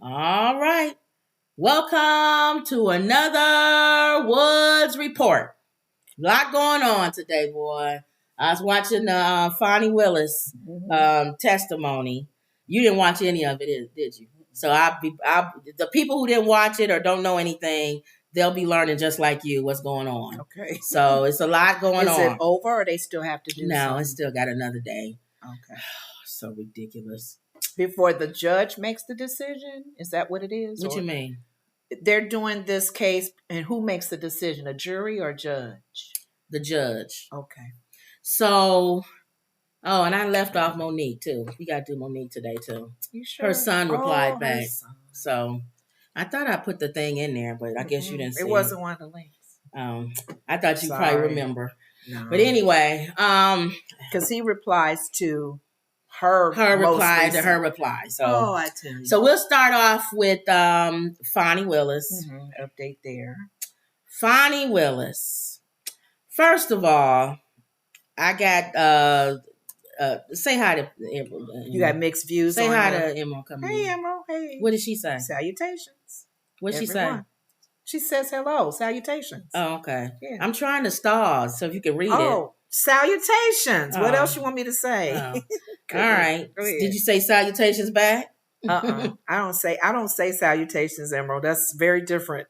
All right. Welcome to another Woods Report. A lot going on today, boy. I was watching Fani Willis testimony. You didn't watch any of it, did you? So the people who didn't watch it or don't know anything, they'll be learning just like you what's going on. Okay. So it's a lot going on. Is it over or they still have to do No, something? it's still got another day. Okay. So ridiculous. Before the judge makes the decision? Is that what it is? What you mean? They're doing this case, and who makes the decision? A jury or a judge? The judge. Okay. So, and I left off Monique too. We got to do Monique today too. You sure? Her son replied back. Son. So, I thought I put the thing in there, but I guess you didn't see it. It wasn't one of the links. I thought you probably remember. No. But anyway, because he replies to her reply to her reply. So, I tell you. So we'll start off with Fani Willis. Mm-hmm. Update there. Fani Willis. First of all, I got say hi to Emerald. You got mixed views. Say hi to Emerald. Hey, Emerald. Hey. What did she say? Salutations. What did she say? She says hello. Salutations. Oh, okay. Yeah. I'm trying to stall so if you can read it. Salutations. What else you want me to say? All right. Did you say salutations back? I don't say salutations, Emerald. That's very different.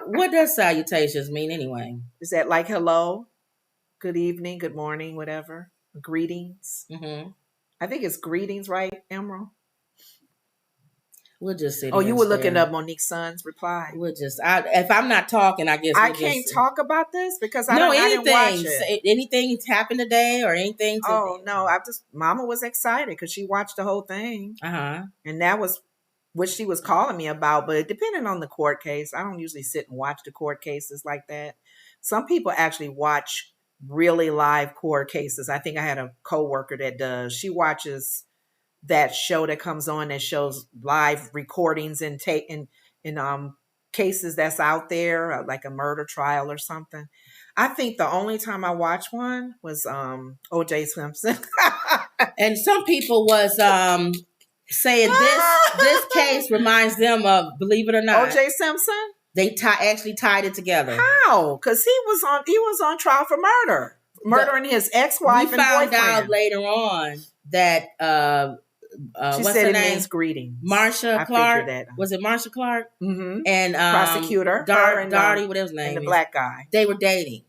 What does salutations mean anyway? Is that like hello, good evening, good morning, whatever? Greetings. Mm-hmm. I think it's greetings, right, Emerald? We'll just sit. Oh, you were looking up Monique's son's reply. We'll just. If I'm not talking, I guess I can't talk about this because I didn't watch it. Anything happened today or anything? No, Mama was excited because she watched the whole thing. And that was what she was calling me about. But depending on the court case, I don't usually sit and watch the court cases like that. Some people actually watch really live court cases. I think I had a coworker that does. She watches that show that comes on that shows live recordings and cases that's out there, like a murder trial or something. I think the only time I watched one was O.J. Simpson. And some people was saying this case reminds them of, believe it or not, O.J. Simpson. They actually tied it together. How? Because he was on trial for murdering his ex-wife and boyfriend. We found out later on that she what's said her name? Means greeting. Marsha Clark. Was it Marsha Clark? Mm-hmm. And prosecutor Darty, whatever his name and the black guy. They were dating.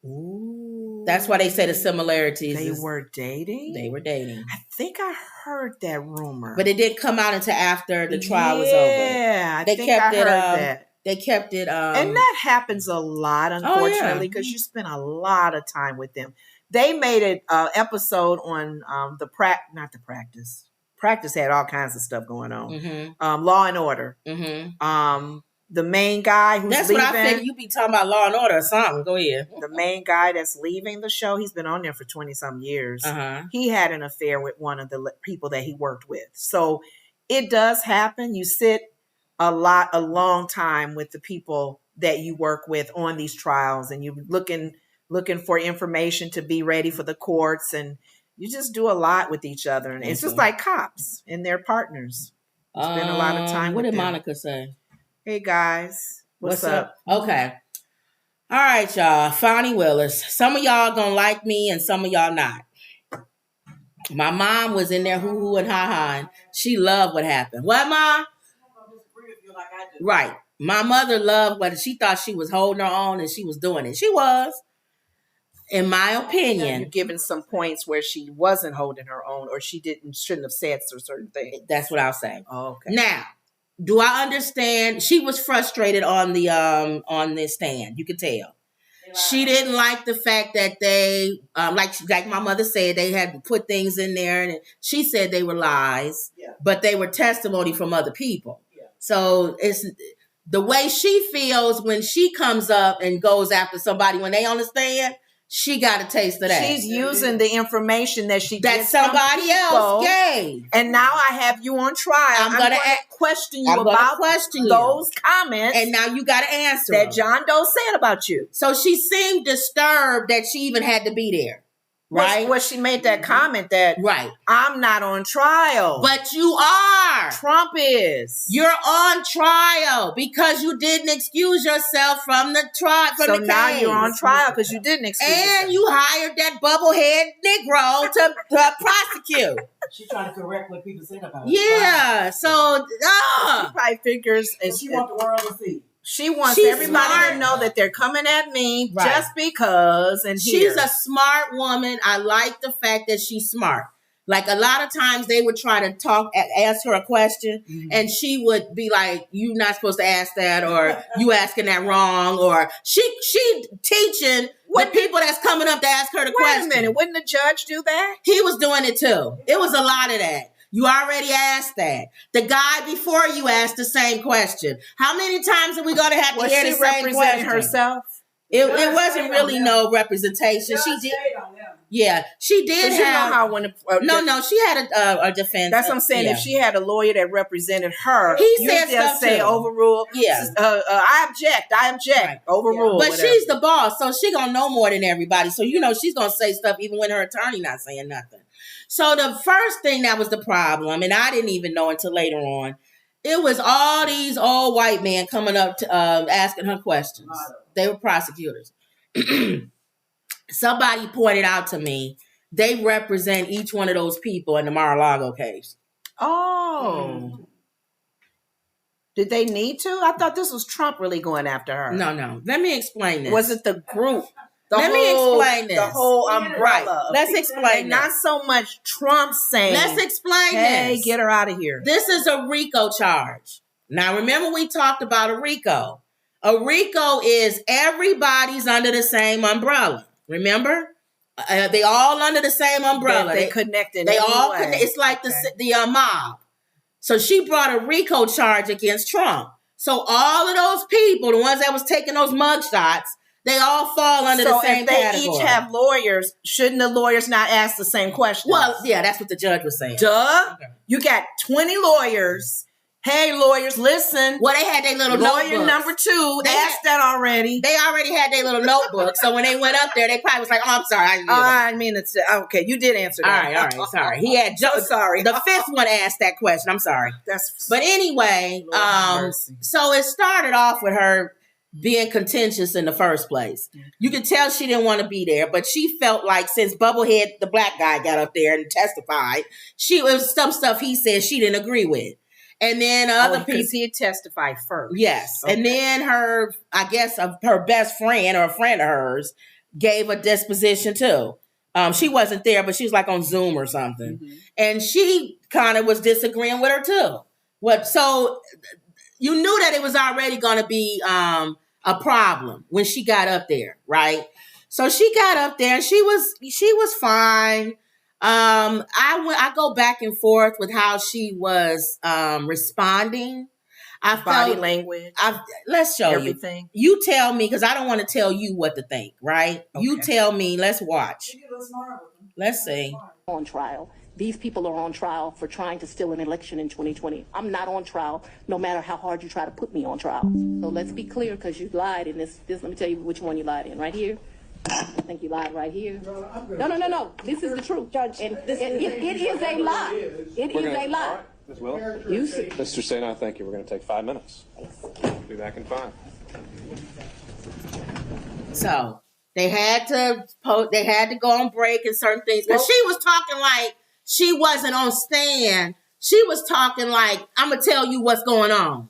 Ooh. That's why they say the similarities. They were dating? They were dating. I think I heard that rumor. But it didn't come out until after the trial was over. Yeah, I heard that. They kept it. And that happens a lot, unfortunately, because you spend a lot of time with them. They made an episode on not the practice. Practice had all kinds of stuff going on. Mm-hmm. Law and Order. Mm-hmm. The main guy who's leaving. What I figured. You be talking about Law and Order or something. Go ahead. The main guy that's leaving the show, he's been on there for 20-some years. He had an affair with one of the people that he worked with. So it does happen. You sit a long time with the people that you work with on these trials, and you're looking for information to be ready for the courts, and you just do a lot with each other. And it's just like cops and their partners. Spend a lot of time with them. What did Monica say? Hey, guys. What's up? Okay. All right, y'all. Fani Willis. Some of y'all gonna like me and some of y'all not. My mom was in there hoo-hoo and ha-ha, and she loved what happened. What, Mom? Right. My mother loved what she thought she was holding her own and she was doing it. She was. In my opinion. You're giving some points where she wasn't holding her own or she shouldn't have said certain things. That's what I'll say. Oh, okay. Now, do I understand? She was frustrated on the stand. You could tell. She didn't like the fact that they, like my mother said, they had put things in there, and she said they were lies, but they were testimony from other people. Yeah. So it's the way she feels when she comes up and goes after somebody when they on the stand. She got a taste of that. She's using the information that somebody else gave. And now I have you on trial. I'm going to question you about those comments. And now you got to answer that John Doe said about you. So she seemed disturbed that she even had to be there. right? Well, she made that comment that right. I'm not on trial. But you are. Trump is. You're on trial because you didn't excuse yourself from the trial. So now you're on trial because you didn't excuse yourself. And you hired that bubblehead Negro to prosecute. She's trying to correct what people said about her. Yeah. So, she probably figures. And she wants the world to see. She's everybody to know that they're coming at me just because. And she's a smart woman. I like the fact that she's smart. Like a lot of times they would try to ask her a question, and she would be like, "You're not supposed to ask that," or "You asking that wrong," or she teaching the people that's coming up to ask her the question. Wait a minute, wouldn't the judge do that? He was doing it too. It was a lot of that. You already asked that. The guy before you asked the same question. How many times are we going to have to hear the same question? Herself? It wasn't really no representation. She did. Yeah, she did have. You know how when no, she had a defense. That's what I'm saying. Yeah. If she had a lawyer that represented her, he said just say overrule. Yeah, I object. Right. Overrule. But whatever. She's the boss, so she gonna know more than everybody. So she's gonna say stuff even when her attorney not saying nothing. So the first thing that was the problem, and I didn't even know until later on, it was all these old white men coming up to asking her questions. They were prosecutors. Somebody pointed out to me they represent each one of those people in the Mar-a-Lago case. Oh. Did they need to? I thought this was Trump really going after her. No. Let me explain this. Was it the group? Let me explain this. The whole umbrella. Right. Let's explain this. Not so much Trump saying, let's explain this. Hey, get her out of here. This is a RICO charge. Now, remember we talked about a RICO. A RICO is everybody's under the same umbrella. Remember? They all under the same umbrella. They connected. They all connect. It's like the mob. So she brought a RICO charge against Trump. So all of those people, the ones that was taking those mugshots, they all fall under the same category. So if they each have lawyers, shouldn't the lawyers not ask the same question? Well, yeah, that's what the judge was saying. Duh. Okay. You got 20 lawyers. Hey, lawyers, listen. Well, they had their little lawyer notebooks. Number 2. They asked that already. They already had their little notebook. So when they went up there, they probably was like, "Oh, I'm sorry." I mean, it's okay. You did answer that. All right. Sorry. He had. Sorry. The fifth one asked that question. I'm sorry. But anyway, so it started off with her being contentious in the first place. You could tell she didn't want to be there, but she felt like since Bubblehead, the black guy, got up there and testified, it was some stuff he said she didn't agree with. And then other people, he had testified first. Yes. Okay. And then her best friend or a friend of hers gave a disposition too. She wasn't there, but she was like on Zoom or something. Mm-hmm. And she kind of was disagreeing with her too. So you knew that it was already going to be a problem when she got up there, right? So she got up there and she was fine. I go back and forth with how she was responding. Body language. Let's show everything. You tell me, because I don't want to tell you what to think, right? Okay. You tell me. Let's watch. Let's see. On trial. These people are on trial for trying to steal an election in 2020. I'm not on trial, no matter how hard you try to put me on trial. So let's be clear, because you lied in this. Let me tell you which one you lied in. Right here. I think you lied right here. No. This is the truth, Judge. And it is a lie. It is a lie. Ms. Willis? Mr. Sena, thank you. We're going to take 5 minutes. Be back in 5. So they had to go on break and certain things. Because she was talking like she wasn't on stand. She was talking like, I'm going to tell you what's going on.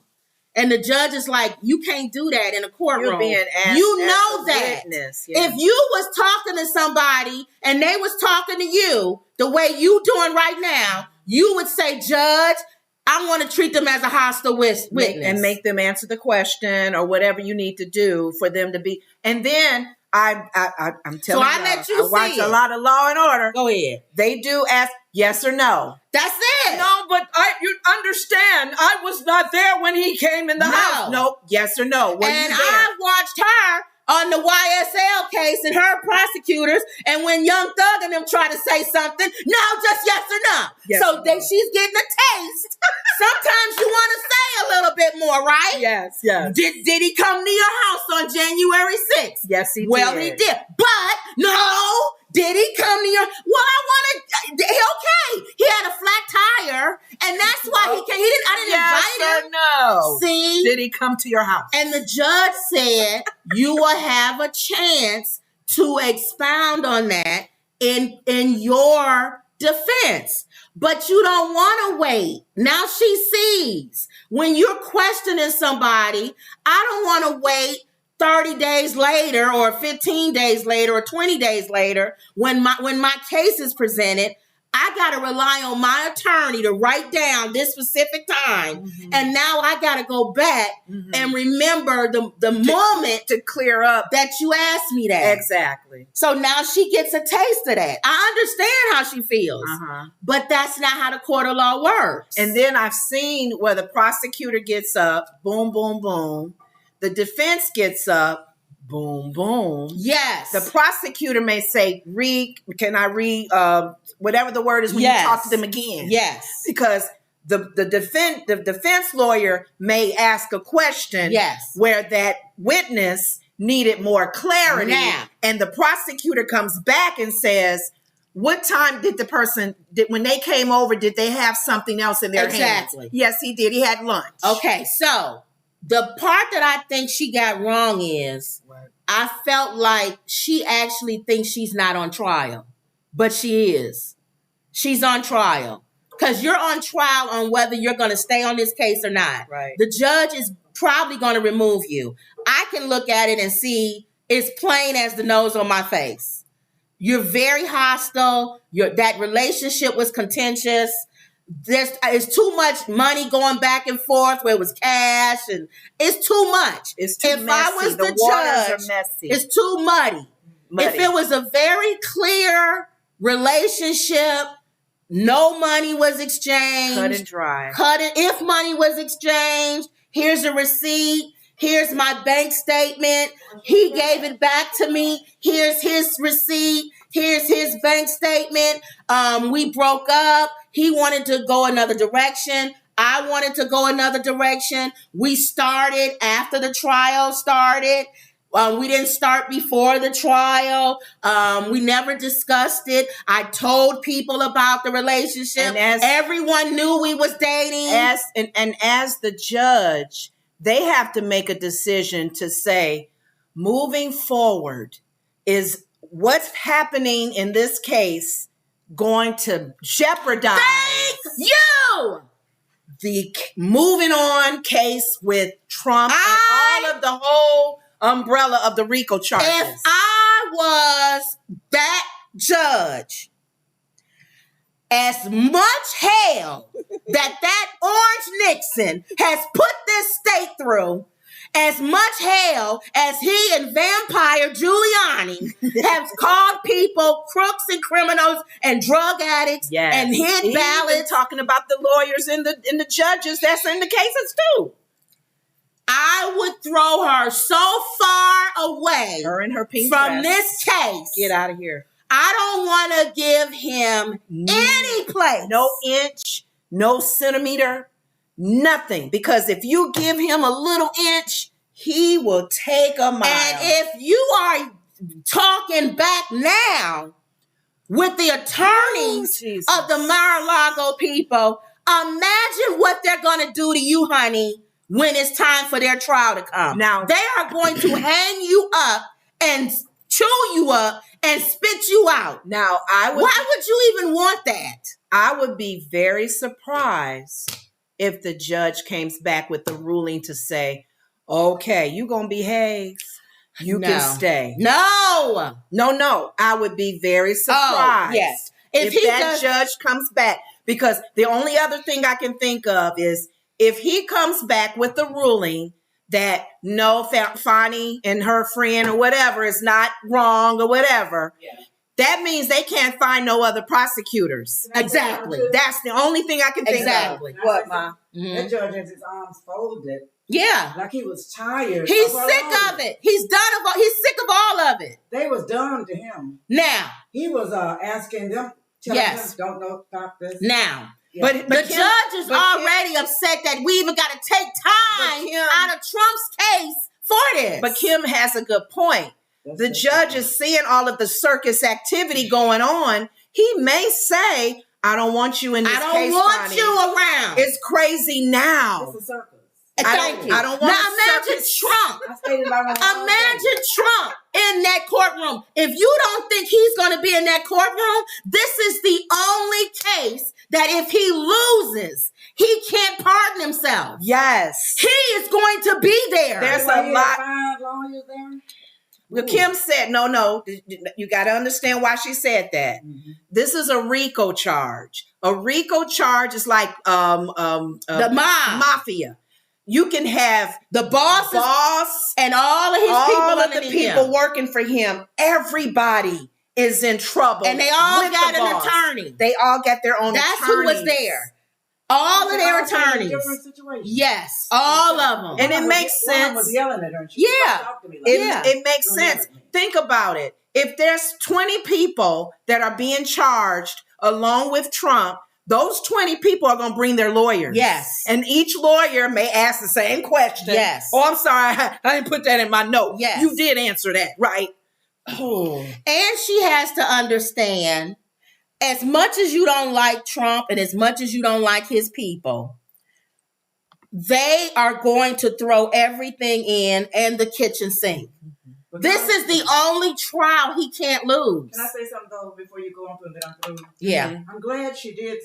And the judge is like, you can't do that in a courtroom. You're being asked you know that. Witness, yeah. If you was talking to somebody and they was talking to you the way you doing right now, you would say, Judge, I want to treat them as a hostile witness. And make them answer the question or whatever you need to do for them to be. And then I'm telling you, I watch a lot of Law and Order. Go ahead. They do ask yes or no. That's it. No, but you understand, I was not there when he came in the house. No, yes or no. And I watched her on the YSL case and her prosecutors, and when Young Thug and them try to say something, no, just yes or no. Yes so she's getting a taste. Sometimes you want to say a little bit more, right? Yes. Did he come to your house on January 6th? Yes, he did. Well, he did. But no, Did he come to your? Well, I want to. Okay, he had a flat tire, and that's why he came. He didn't. I didn't invite him. No. See, did he come to your house? And the judge said you will have a chance to expound on that in your defense, but you don't want to wait. Now she sees when you're questioning somebody. I don't want to wait 30 days later or 15 days later or 20 days later when my case is presented. I got to rely on my attorney to write down this specific time. And now I got to go back and remember the moment to clear up that you asked me that. Exactly. So now she gets a taste of that. I understand how she feels, but that's not how the court of law works. And then I've seen where the prosecutor gets up, boom, boom, boom. The defense gets up, boom, boom. Yes. The prosecutor may say, can I read whatever the word is when you talk to them again? Yes. Because the defense lawyer may ask a question where that witness needed more clarity. And the prosecutor comes back and says, what time did the person, when they came over, did they have something else in their hands? Yes, he did. He had lunch. Okay, so the part that I think she got wrong is I felt like she actually thinks she's not on trial, but she is. She's on trial because you're on trial on whether you're going to stay on this case or not. Right. The judge is probably going to remove you. I can look at it and see it's plain as the nose on my face. You're very hostile. That relationship was contentious. It's too much money going back and forth where it was cash, and it's too much. It's too messy. I was the waters judge, are messy. it's too muddy. If it was a very clear relationship, no money was exchanged. Cut and dry. If money was exchanged, here's a receipt. Here's my bank statement. He gave it back to me. Here's his receipt. Here's his bank statement. We broke up. He wanted to go another direction. I wanted to go another direction. We started after the trial started. We didn't start before the trial. We never discussed it. I told people about the relationship. And everyone knew we was dating. As the judge, they have to make a decision to say, moving forward, is what's happening in this case going to jeopardize the moving on case with Trump and all of the whole umbrella of the RICO charges? If I was that judge, as much hell that Orange Nixon has put this state through, as much hell as he and Vampire Giuliani have called people crooks and criminals and drug addicts and hid ballots. Talking about the lawyers and the judges that's in the cases too. I would throw her so far away from this case. Get out of here. I don't want to give him any place. No inch, no centimeter. Nothing, because if you give him a little inch, he will take a mile. And if you are talking back now with the attorneys of the Mar-a-Lago people, imagine what they're going to do to you, honey, when it's time for their trial to come. Now, they are going to hang you up and chew you up and spit you out. Now, why would you even want that? I would be very surprised if the judge came back with the ruling to say, okay, you're going to behave. You can stay. No. I would be very surprised. Yes. If that judge comes back, because the only other thing I can think of is if he comes back with the ruling that no, Fani and her friend or whatever is not wrong or whatever, that means they can't find no other prosecutors. Exactly. That's the only thing I can think of. What, Ma? That judge has his arms folded. Yeah. Like he was tired. He's sick of it. He's sick of all of it. They was done to him. Now. He was asking them, telling them, don't know, stop this. Now. Yeah. But the judge is already upset that we even got to take time out of Trump's case for this. But Kim has a good point. the judge is seeing all of the circus activity going on. He may say, I don't want you in this case, I don't want you around. It's crazy now. It's a circus. Thank you. I don't want now imagine Trump. Imagine Trump in that courtroom. If you don't think he's going to be in that courtroom, this is the only case that if he loses, he can't pardon himself. Yes. He is going to be there. There's a lot. 5 lawyers there. Well, Kim said, no, you got to understand why she said that. Mm-hmm. This is a RICO charge. A RICO charge is like the mafia. You can have the boss and all of his people working for him. Everybody is in trouble. And they all got an attorney. They all got their own attorneys. That's who was there. All of their attorneys. Yes, all of them. And it makes sense. Was yelling at her. It makes sense. Think about it. If there's 20 people that are being charged along with Trump, those 20 people are going to bring their lawyers. Yes. And each lawyer may ask the same question. Yes. Oh, I'm sorry. I didn't put that in my note. Yes. You did answer that, right? Oh. And she has to understand, as much as you don't like Trump and as much as you don't like his people, they are going to throw everything in and the kitchen sink. This is the only trial he can't lose. Can I say something, though, before you go on and then I'm through? Yeah. I'm glad she did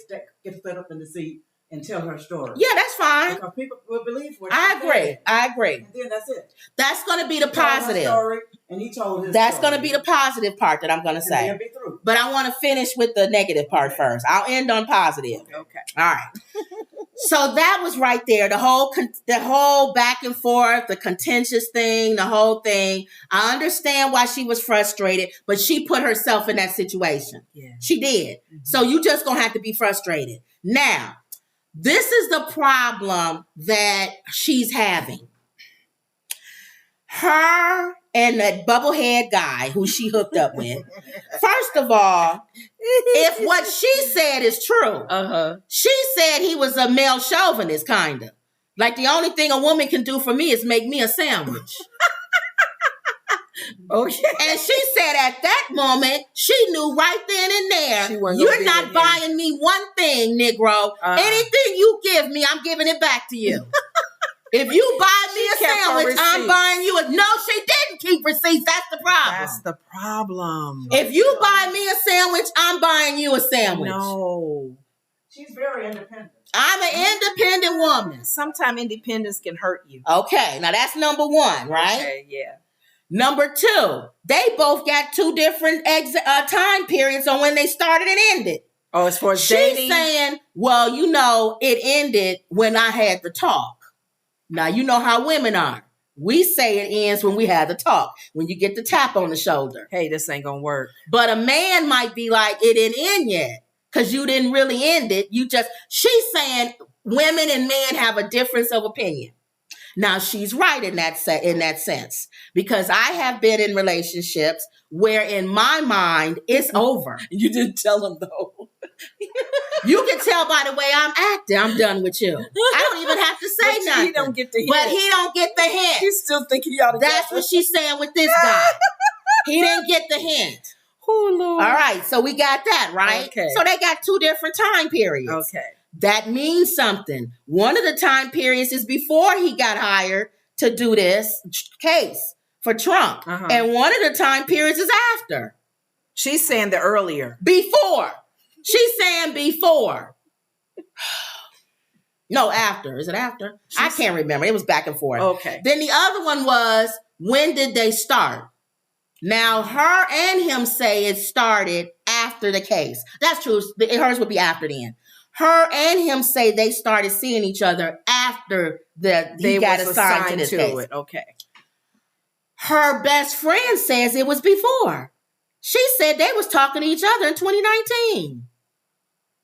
get set up in the seat and tell her story. Yeah, that's fine. Because people will believe what I agree. And then that's it. That's going to be the positive. Story, and he told his That's story. going to be the positive part that I'm going to say. They'll be through. But I want to finish with the negative part first. I'll end on positive. Okay. All right. So that was right there. The whole back and forth, the contentious thing, the whole thing. I understand why she was frustrated, but she put herself in that situation. Yeah. She did. Mm-hmm. So you just going to have to be frustrated. Now, this is the problem that she's having. Her and that bubblehead guy who she hooked up with. First of all, if what she said is true, she said he was a male chauvinist, kind of. Like the only thing a woman can do for me is make me a sandwich. Okay. And she said at that moment, she knew right then and there, you're not buying me one thing, Negro. Anything you give me, I'm giving it back to you. If you buy me a sandwich, I'm buying you a... No, she didn't keep receipts. That's the problem. That's the problem. If you buy me a sandwich, I'm buying you a sandwich. No. She's very independent. I'm an independent woman. Sometimes independence can hurt you. Okay, now that's number one, right? Okay, yeah. Number two, they both got two different time periods on when they started and ended. Oh, as far as dating? She's saying, well, you know, it ended when I had the talk. Now, you know how women are. We say it ends when we have the talk, when you get the tap on the shoulder. Hey, this ain't going to work. But a man might be like, it didn't end yet because you didn't really end it. She's saying women and men have a difference of opinion. Now, she's right in that sense, because I have been in relationships where in my mind, it's over. You didn't tell him, though. You can tell by the way I'm acting. I'm done with you. I don't even have to say nothing. He don't get the hint. But he don't get the hint. He's still thinking y'all together. That's what she's saying with this guy. He didn't get the hint. Oh, Lord. All right, so we got that, right? Okay. So they got two different time periods. Okay. That means something. One of the time periods is before he got hired to do this case for Trump. And one of the time periods is after. She's saying the earlier. Before. She's saying before. No, after. Is it after? I can't remember. It was back and forth. Okay. Then the other one was, when did they start? Now, her and him say it started after the case. That's true. Hers would be after then. Her and him say they started seeing each other after he got assigned to this case. Okay. Her best friend says it was before. She said they was talking to each other in 2019.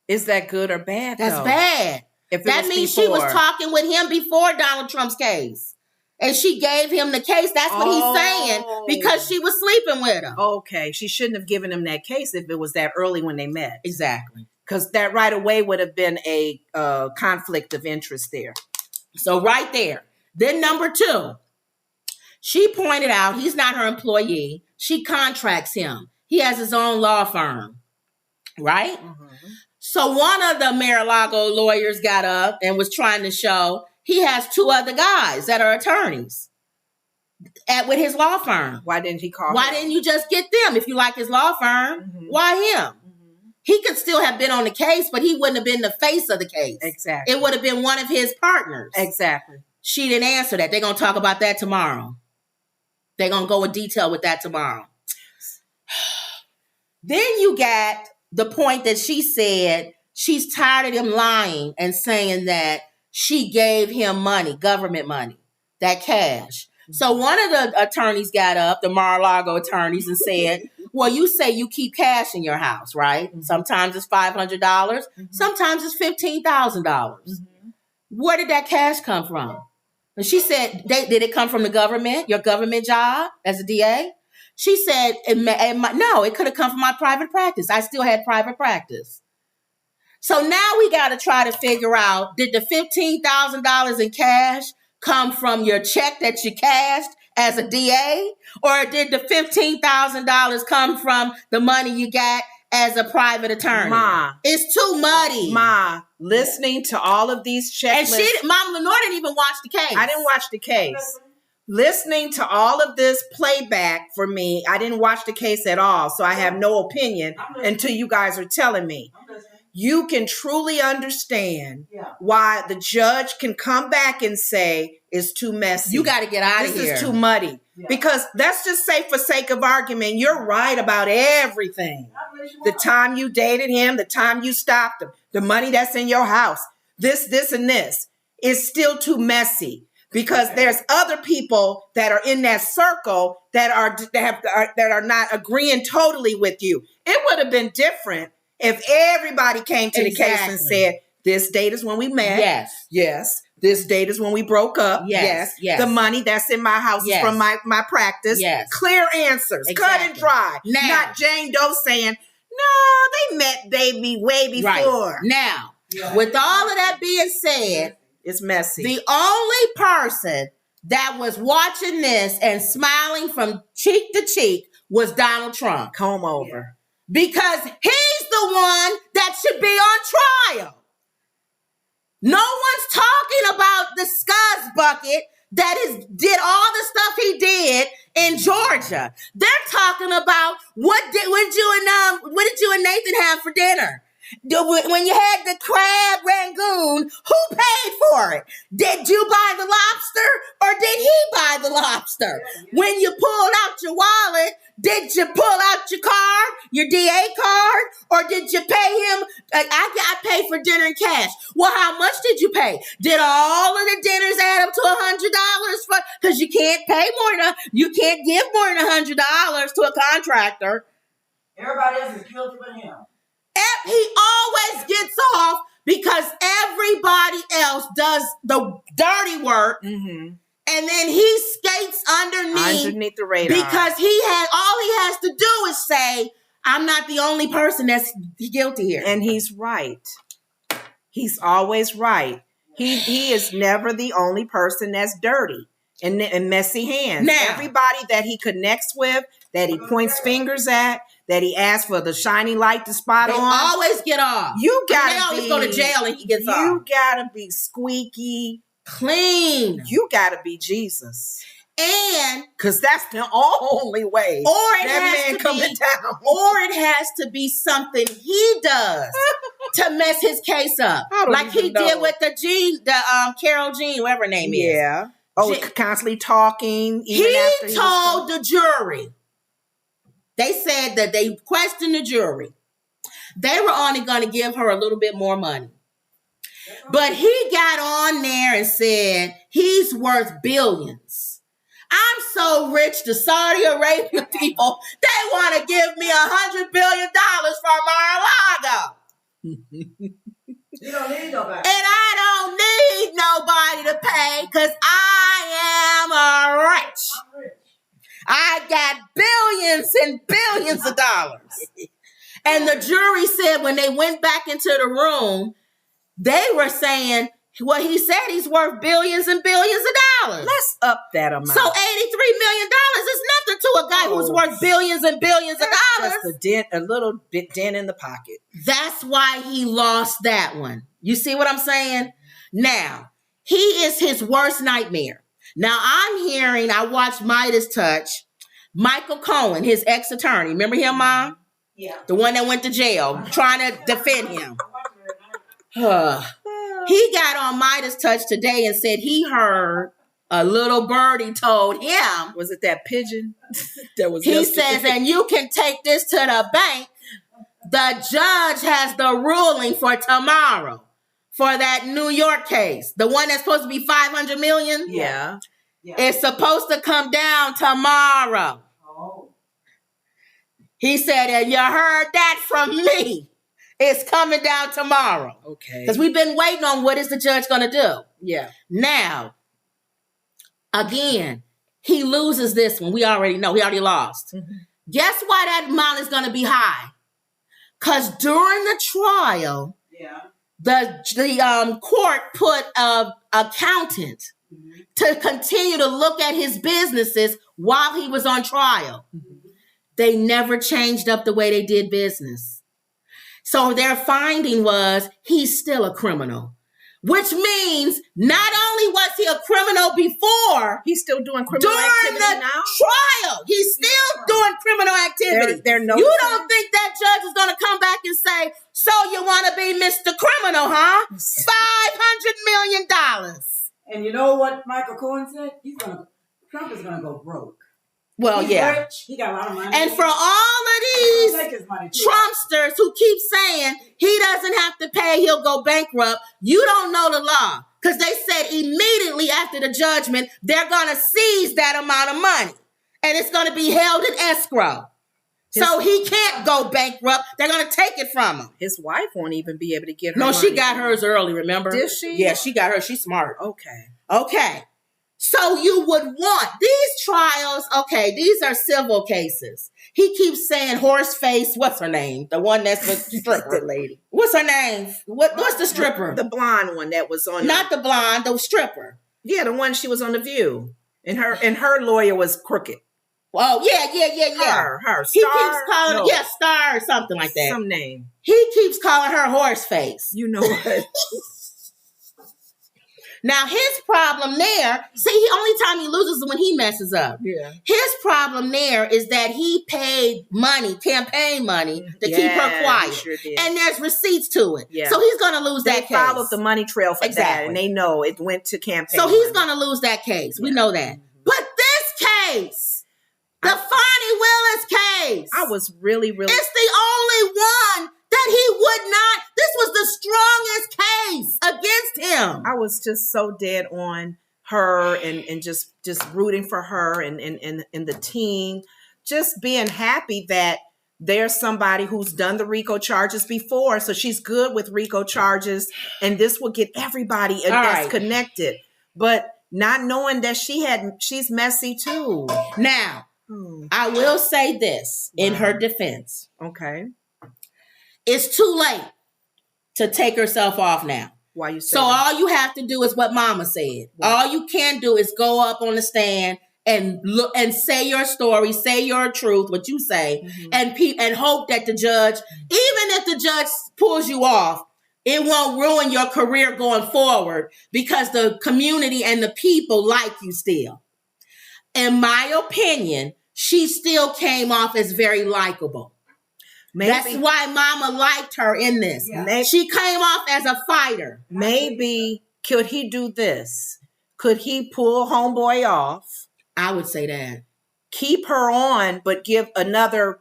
Is that good or bad? That's though? bad. That means she was talking with him before Donald Trump's case. And she gave him the case. That's what he's saying, because she was sleeping with him. Okay. She shouldn't have given him that case if it was that early when they met. Exactly. Because that right away would have been a conflict of interest there. So right there. Then number two, She pointed out he's not her employee. She contracts him. He has his own law firm, right? So one of the Mar-a-Lago lawyers got up and was trying to show he has two other guys that are attorneys with his law firm. Why didn't he call Why her? didn't you just get them? If you like his law firm, why him? He could still have been on the case, but he wouldn't have been the face of the case. Exactly. It would have been one of his partners. Exactly. She didn't answer that. They're going to talk about that tomorrow. They're going to go in detail with that tomorrow. Then you got the point that she said she's tired of him lying and saying that she gave him money, government money, that cash. So one of the attorneys got up, the Mar-a-Lago attorneys, and said, well, you say you keep cash in your house, right? Sometimes it's $500. Sometimes it's $15,000. Where did that cash come from? And she said, did it come from the government, your government job as a DA? She said, no, it could have come from my private practice. I still had private practice. So now we got to try to figure out, did the $15,000 in cash come from your check that you cashed as a DA? Or did the $15,000 come from the money you got as a private attorney? Ma. It's too muddy. Ma, listening to all of these checklists. And Mom Lenore didn't even watch the case. I didn't watch the case. Listening to all of this playback for me, I didn't watch the case at all, so I have no opinion until you guys are telling me. You can truly understand why the judge can come back and say it's too messy. You got to get out of here. This is too muddy. Because let's just say, for sake of argument, you're right about everything. The time you dated him, the time you stopped him, the money that's in your house, this, and this is still too messy. Because there's other people that are in that circle that are not agreeing totally with you. It would have been different if everybody came to the case and said, this date is when we met. Yes. Yes. This date is when we broke up. Yes. Yes. The money that's in my house is from my practice. Yes. Clear answers. Exactly. Cut and dry. Now, not Jane Doe saying, no, they met baby way before. Right. Now, with all of that being said, it's messy. The only person that was watching this and smiling from cheek to cheek was Donald Trump. Comb over. Because he's the one that should be on trial. No one's talking about the scuzz bucket that did all the stuff he did in Georgia. They're talking about what did you and Nathan have for dinner? When you had the crab rangoon, who paid for it? Did you buy the lobster or did he buy the lobster? When you pulled out your wallet, did you pull out your card, your DA card, or did you pay him? I paid for dinner in cash. Well, how much did you pay? Did all of the dinners add up to $100? Because you can't pay you can't give more than $100 to a contractor. Everybody else is guilty but him. He always gets off because everybody else does the dirty work, and then he skates underneath the radar because all he has to do is say, "I'm not the only person that's guilty here," and he's right. He's always right. He is never the only person that's dirty and messy hands. Now, everybody that he connects with, that he points fingers at, that he asks for the shiny light to spot on, always get off. They always go to jail and he gets off. You gotta be squeaky clean. You gotta be Jesus. And because that's the only way that man coming down. Or it has to be something he does to mess his case up. Like he did with the Carol Jean, whatever her name is. Yeah. Oh, constantly talking. He told the jury. They said that they questioned the jury. They were only going to give her a little bit more money. But he got on there and said he's worth billions. I'm so rich, the Saudi Arabia people, they want to give me $100 billion for Mar-a-Lago. You don't need nobody. And I don't need nobody to pay because I am rich. I got billions and billions of dollars. And the jury said when they went back into the room, they were saying, Well, he said he's worth billions and billions of dollars. Let's up that amount. So $83 million is nothing to a guy who's worth billions and billions of dollars. Just a little bit dent in the pocket. That's why he lost that one. You see what I'm saying? Now, he is his worst nightmare. Now, I watched Midas Touch. Michael Cohen, his ex-attorney. Remember him, Mom? Yeah. The one that went to jail, trying to defend him. He got on Midas Touch today and said he heard a little birdie told him. Was it that pigeon? He says, and you can take this to the bank. The judge has the ruling for tomorrow for that New York case. The one that's supposed to be $500 million. Yeah. It's supposed to come down tomorrow. Oh. He said, and you heard that from me. It's coming down tomorrow. Okay. Because we've been waiting on what is the judge going to do. Yeah. Now, again, he loses this one. We already know. He already lost. Mm-hmm. Guess why that amount is going to be high? Because during the trial, the court put an accountant to continue to look at his businesses while he was on trial. Mm-hmm. They never changed up the way they did business. So their finding was he's still a criminal, which means not only was he a criminal before, he's still doing criminal activity during the trial. He's still doing criminal activity. You don't think that judge is going to come back and say, so you want to be Mr. Criminal, huh? $500 million. And you know what Michael Cohen said? Trump is going to go broke. Well, He's rich. He got a lot of money. And for all of these Trumpsters who keep saying he doesn't have to pay, he'll go bankrupt, you don't know the law. Because they said immediately after the judgment, they're going to seize that amount of money. And it's going to be held in escrow. So he can't go bankrupt. They're going to take it from him. His wife won't even be able to get her money. No, she got hers early, remember? Did she? Yeah, she got hers. She's smart. Okay. So you would want these trials. Okay, these are civil cases. He keeps saying Horseface. What's her name? The one that's the stripper. The lady. What's her name? What's the stripper? The blonde one that was on. Not the blonde, the stripper. Yeah, the one she was on The View. And her lawyer was crooked. Oh, yeah. Her. He keeps calling her, Star or something like that. Some name. He keeps calling her Horseface. You know what? Now, his problem there, the only time he loses is when he messes up. Yeah. His problem there is that he paid money, campaign money, to keep her quiet. Sure did. And there's receipts to it. Yeah. So he's going to lose that case. They followed the money trail for that, and they know it went to campaign. So he's going to lose that case. We know that. But this case, the Fani Willis case. I was really... It's the only one that he would not. This was the strongest case against him. I was just so dead on her and just rooting for her and the team. Just being happy that there's somebody who's done the RICO charges before. So she's good with RICO charges. And this will get everybody that's connected. But not knowing that she's messy too. Now, I will say this in her defense. Okay. It's too late to take herself off now. Why you say so that? All you have to do is what Mama said. What? All you can do is go up on the stand and look and say your story, say your truth, what you say, and hope that the judge, even if the judge pulls you off, it won't ruin your career going forward because the community and the people like you still. In my opinion, she still came off as very likable. Maybe. That's why Mama liked her in this. Yeah. She came off as a fighter. Maybe, could he do this? Could he pull homeboy off? I would say that. Keep her on, but give another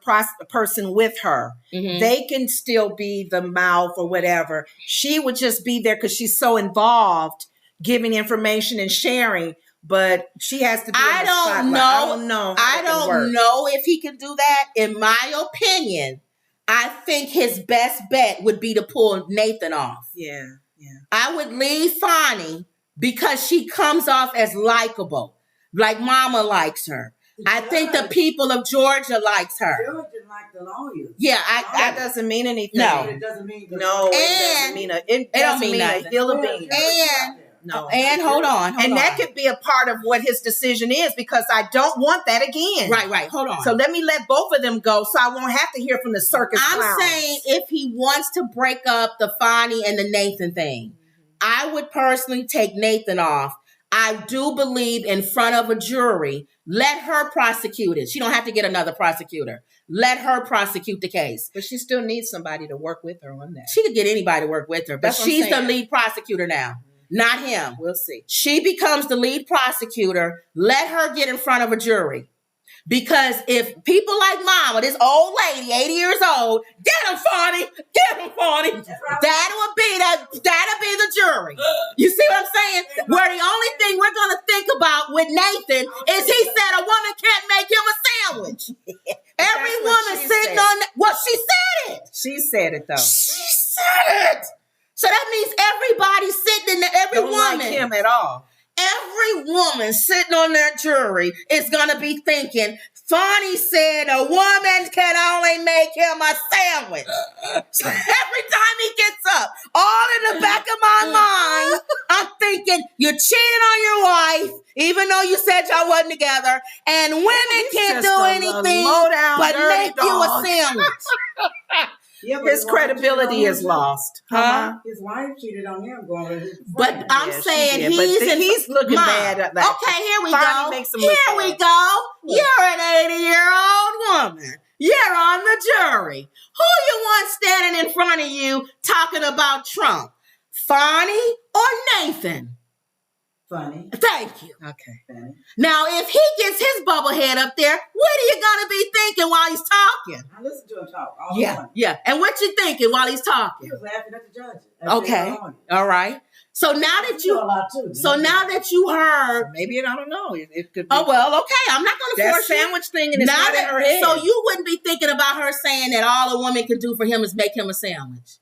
person with her. Mm-hmm. They can still be the mouth or whatever. She would just be there because she's so involved, giving information and sharing. But she has to be I don't know if he can do that. In my opinion, I think his best bet would be to pull Nathan off. Yeah. I would leave Fani because she comes off as likable, like Mama likes her. I think the people of Georgia likes her. Georgia like the lawyers. Yeah, that doesn't mean anything. No. It doesn't mean It doesn't mean a hill of beans. And hold on. That could be a part of what his decision is, because I don't want that again. Right. Hold on. So let me let both of them go, so I won't have to hear from the circus clowns. I'm saying if he wants to break up the Fani and the Nathan thing, I would personally take Nathan off. I do believe in front of a jury, let her prosecute it. She don't have to get another prosecutor. Let her prosecute the case. But she still needs somebody to work with her on that. She could get anybody to work with her, but she's the lead prosecutor now, not him. We'll see. She becomes the lead prosecutor. Let her get in front of a jury. Because if people like Mama, this old lady, 80 years old, get him, Fani, that'll be the jury. You see what I'm saying? Where the only thing we're going to think about with Nathan is he said a woman can't make him a sandwich. Every woman sitting on that. Well, she said it. She said it, though. She said it. So that means everybody sitting in there, every woman. Don't like him at all. Every woman sitting on that jury is going to be thinking, Fani said a woman can only make him a sandwich. So every time he gets up, all in the back of my mind, I'm thinking, you cheated on your wife, even though you said y'all wasn't together, and women can't do anything but make you a sandwich. Yeah, his credibility is lost. His wife cheated on him going with his friend. But I'm saying he's looking bad. Okay, here we go. Here we go. You're an 80-year-old woman. You're on the jury. Who you want standing in front of you talking about Trump? Fani or Nathan? Fani. Thank you. Okay. Fani. Now, if he gets his bubble head up there, what are you going to be thinking while he's talking? I listen to him talk all the time. Yeah. And what you thinking while he's He talking? was laughing at the judges. Okay. All right. So now that you heard, maybe I don't know. It could be. Oh well, okay. I'm not going to force that sandwich thing, and it's not in her head. So you wouldn't be thinking about her saying that all a woman can do for him is make him a sandwich.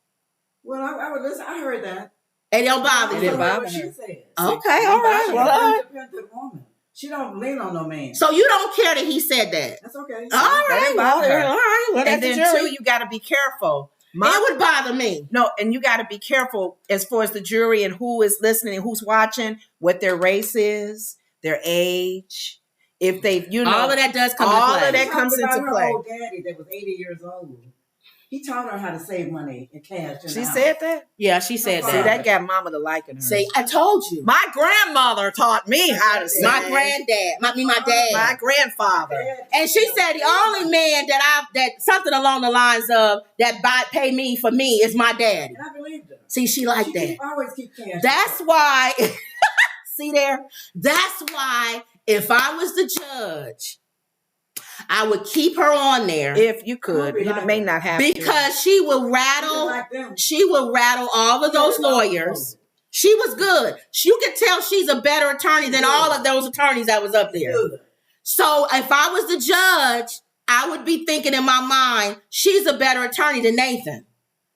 Well, I would listen. I heard that. It don't bother you. It didn't bother her. She said. Okay, all right. Well, independent woman. She don't lean on no man. So you don't care that he said that. That's okay. All right. All right. Well, and then too, you got to be careful. It would bother me. No, and you got to be careful as far as the jury and who is listening and who's watching, what their race is, their age. If they, all of that does come into play. All of that comes into play. Her old daddy that was 80 years old. He taught her how to save money in cash. She said that? Yeah, she said that. See, that got Mama to liking her. See, I told you. My grandmother taught me how to save. My granddad. My dad. My grandfather. And she said the only man that something along the lines of that pay me for me is my daddy. And I believed her. See, she liked that. Always keep cash. That's why. See there? That's why if I was the judge, I would keep her on there. If you could. You may not have because she will rattle all of those lawyers. She was good. You could tell she's a better attorney than all of those attorneys that was up there. So if I was the judge, I would be thinking in my mind, she's a better attorney than Nathan.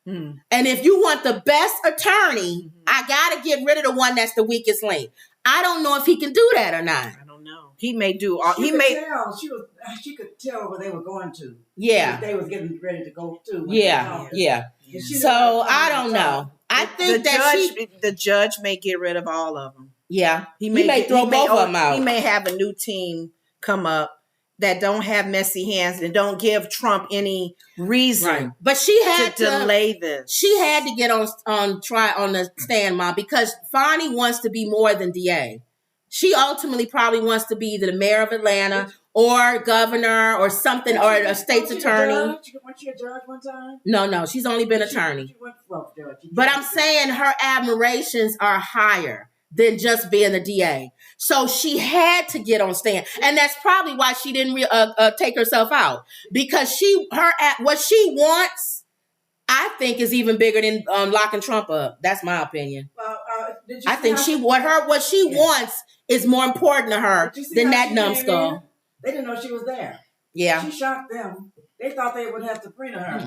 And if you want the best attorney, I got to get rid of the one that's the weakest link. I don't know if he can do that or not. I don't know. He may do all. She could tell where they were going to. Yeah, they was getting ready to go to. Yeah. So I don't know. I think the judge may get rid of all of them. Yeah, he may throw both of them out. He may have a new team come up that don't have messy hands and don't give Trump any reason. But she had to delay this. She had to get on the stand, Ma, because Fani wants to be more than DA. She ultimately probably wants to be either the mayor of Atlanta or governor or something, or a state's attorney. Was she a judge one time? No, she's only been attorney. But I'm saying her admirations are higher than just being the DA. So she had to get on stand. And that's probably why she didn't take herself out. Because what she wants, I think, is even bigger than locking Trump up. That's my opinion. I think what she wants is more important to her than that numbskull. They didn't know she was there. Yeah. She shocked them. They thought they would have to free her. She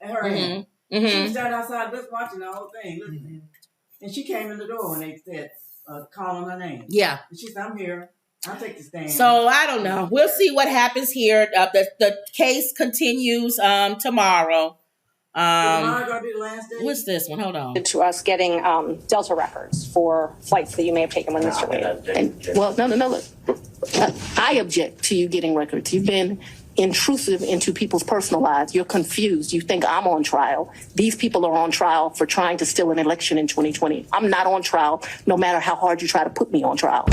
was standing outside just watching the whole thing, listening. And she came in the door when they said, calling her name. Yeah. And she said, I'm here. I'll take the stand. So I don't know. We'll see what happens here. The case continues tomorrow. Tomorrow gonna be the last day. What's this one? Hold on. To us getting Delta records for flights that you may have taken with Mr. Reid. Well, no, look. I object to you getting records. You've been intrusive into people's personal lives. You're confused. You think I'm on trial. These people are on trial for trying to steal an election in 2020. I'm not on trial, no matter how hard you try to put me on trial.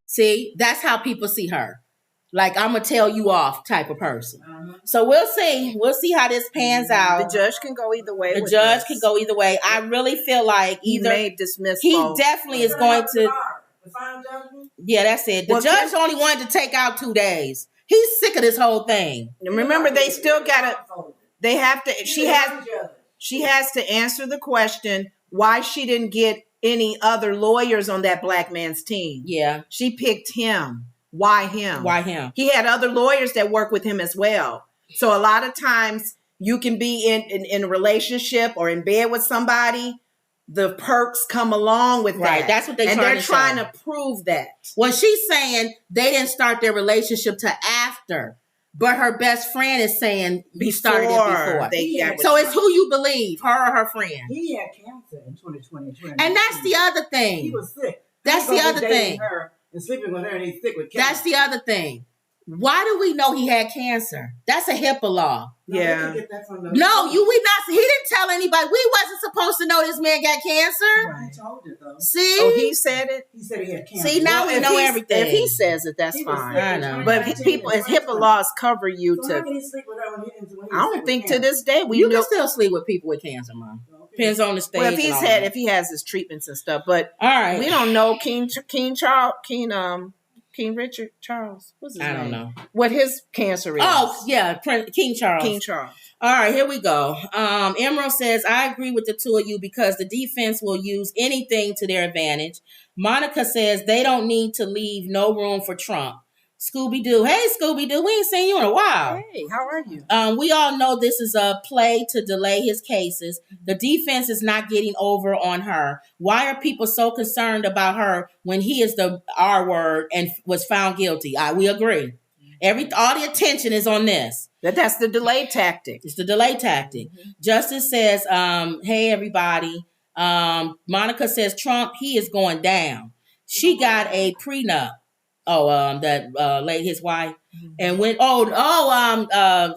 See, that's how people see her. Like, I'm going to tell you off type of person. So we'll see. We'll see how this pans out. The judge can go either way. The judge can go either way. I really feel like either he may dismiss he both. definitely is going to. The final judgment? Yeah, that's it. The judge only wanted to take out 2 days. He's sick of this whole thing. Remember, they still got to. They have to. She has to answer the question why she didn't get any other lawyers on that black man's team. Yeah, she picked him. Why him? Why him? He had other lawyers that work with him as well. So a lot of times you can be in a relationship or in bed with somebody. The perks come along with that. Right, that's what they're trying to prove that. Well, she's saying they didn't start their relationship till after, but her best friend is saying you started it before. So it's who you believe, her or her friend. He had cancer in 2020. And that's the other thing. He was sick. That's the other thing. Her and sleeping with her, and he's sick with cancer. That's the other thing. Why do we know he had cancer? That's a HIPAA law. Yeah. We not. He didn't tell anybody. We wasn't supposed to know this man got cancer. Right. He told it though. See? Oh, he said it? He said he had cancer. See, now we know everything. If he says it, that's fine. I know. But people, his HIPAA laws cover you so to. How can he sleep with her when I don't think to this day you can still sleep with people with cancer, Mom. Okay. Depends on the stage. Well, if he has his treatments and stuff, but all right, we don't know King Richard Charles. What's his name? I don't know what his cancer is. Oh yeah, King Charles. King Charles. All right, here we go. Emerald says, I agree with the two of you because the defense will use anything to their advantage. Monica says they don't need to leave no room for Trump. Scooby-Doo. Hey, Scooby-Doo. We ain't seen you in a while. Hey, how are you? We all know this is a play to delay his cases. The defense is not getting over on her. Why are people so concerned about her when he is the R word and was found guilty? We agree. All the attention is on this. That's the delay tactic. It's the delay tactic. Mm-hmm. Justice says, hey, everybody. Monica says, Trump, he is going down. She got a prenup. That lady, his wife, and went.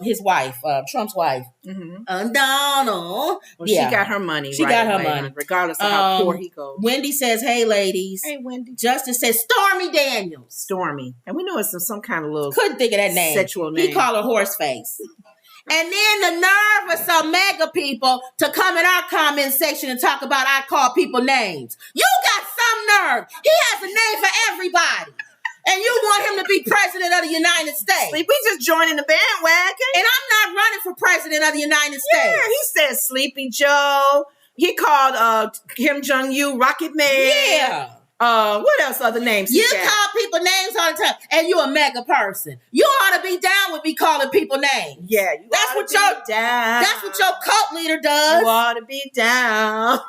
His wife, Trump's wife, Donald. Well, she got her money. She got her money, regardless of how poor he goes. Wendy says, "Hey, ladies." Hey, Wendy. Justice says, "Stormy Daniels." Stormy, and we know it's some kind of little. Couldn't think of that name. Sexual name. He called her Horseface. And then the nerve of some mega people to come in our comment section and talk about I call people names. You got some nerve. He has a name for everybody. And you want him to be president of the United States. We just joining the bandwagon. And I'm not running for president of the United States. Yeah, he said Sleepy Joe. He called Kim Jong-un Rocket Man. Yeah. What else other names? You call people names all the time, and you're a mega person. You ought to be down with me calling people names. Yeah, that's what your cult leader does. You ought to be down.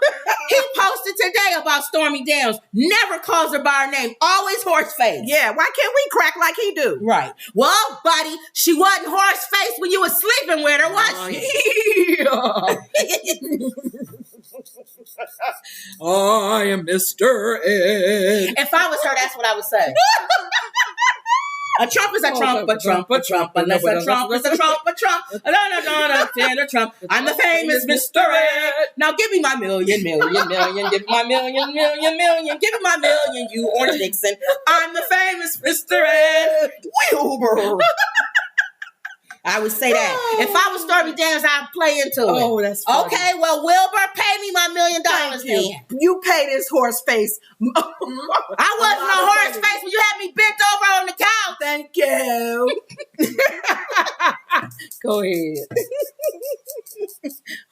He posted today about Stormy Daniels. Never calls her by her name. Always Horseface. Yeah, why can't we crack like he do? Right. Well, buddy, she wasn't Horseface when you were sleeping with her, was she? I am Mr. Ed. If I was her, that's what I would say. A Trump is a Trump, a Trump, a Trump. Unless a Trump is a Trump, a Trump. A Trump. I'm the famous Mr. Ed. Now give me my million. Give me my million. Give me my million, you Orange Nixon. I'm the famous Mr. Ed. Wilbur. I would say that. If I was Stormy Daniels, I'd play into it. Oh, that's funny. Okay, well, Wilbur, pay me my $1 million then. You pay this horse face. I wasn't a horse face when you had me bent over on the couch. Thank you. Go ahead.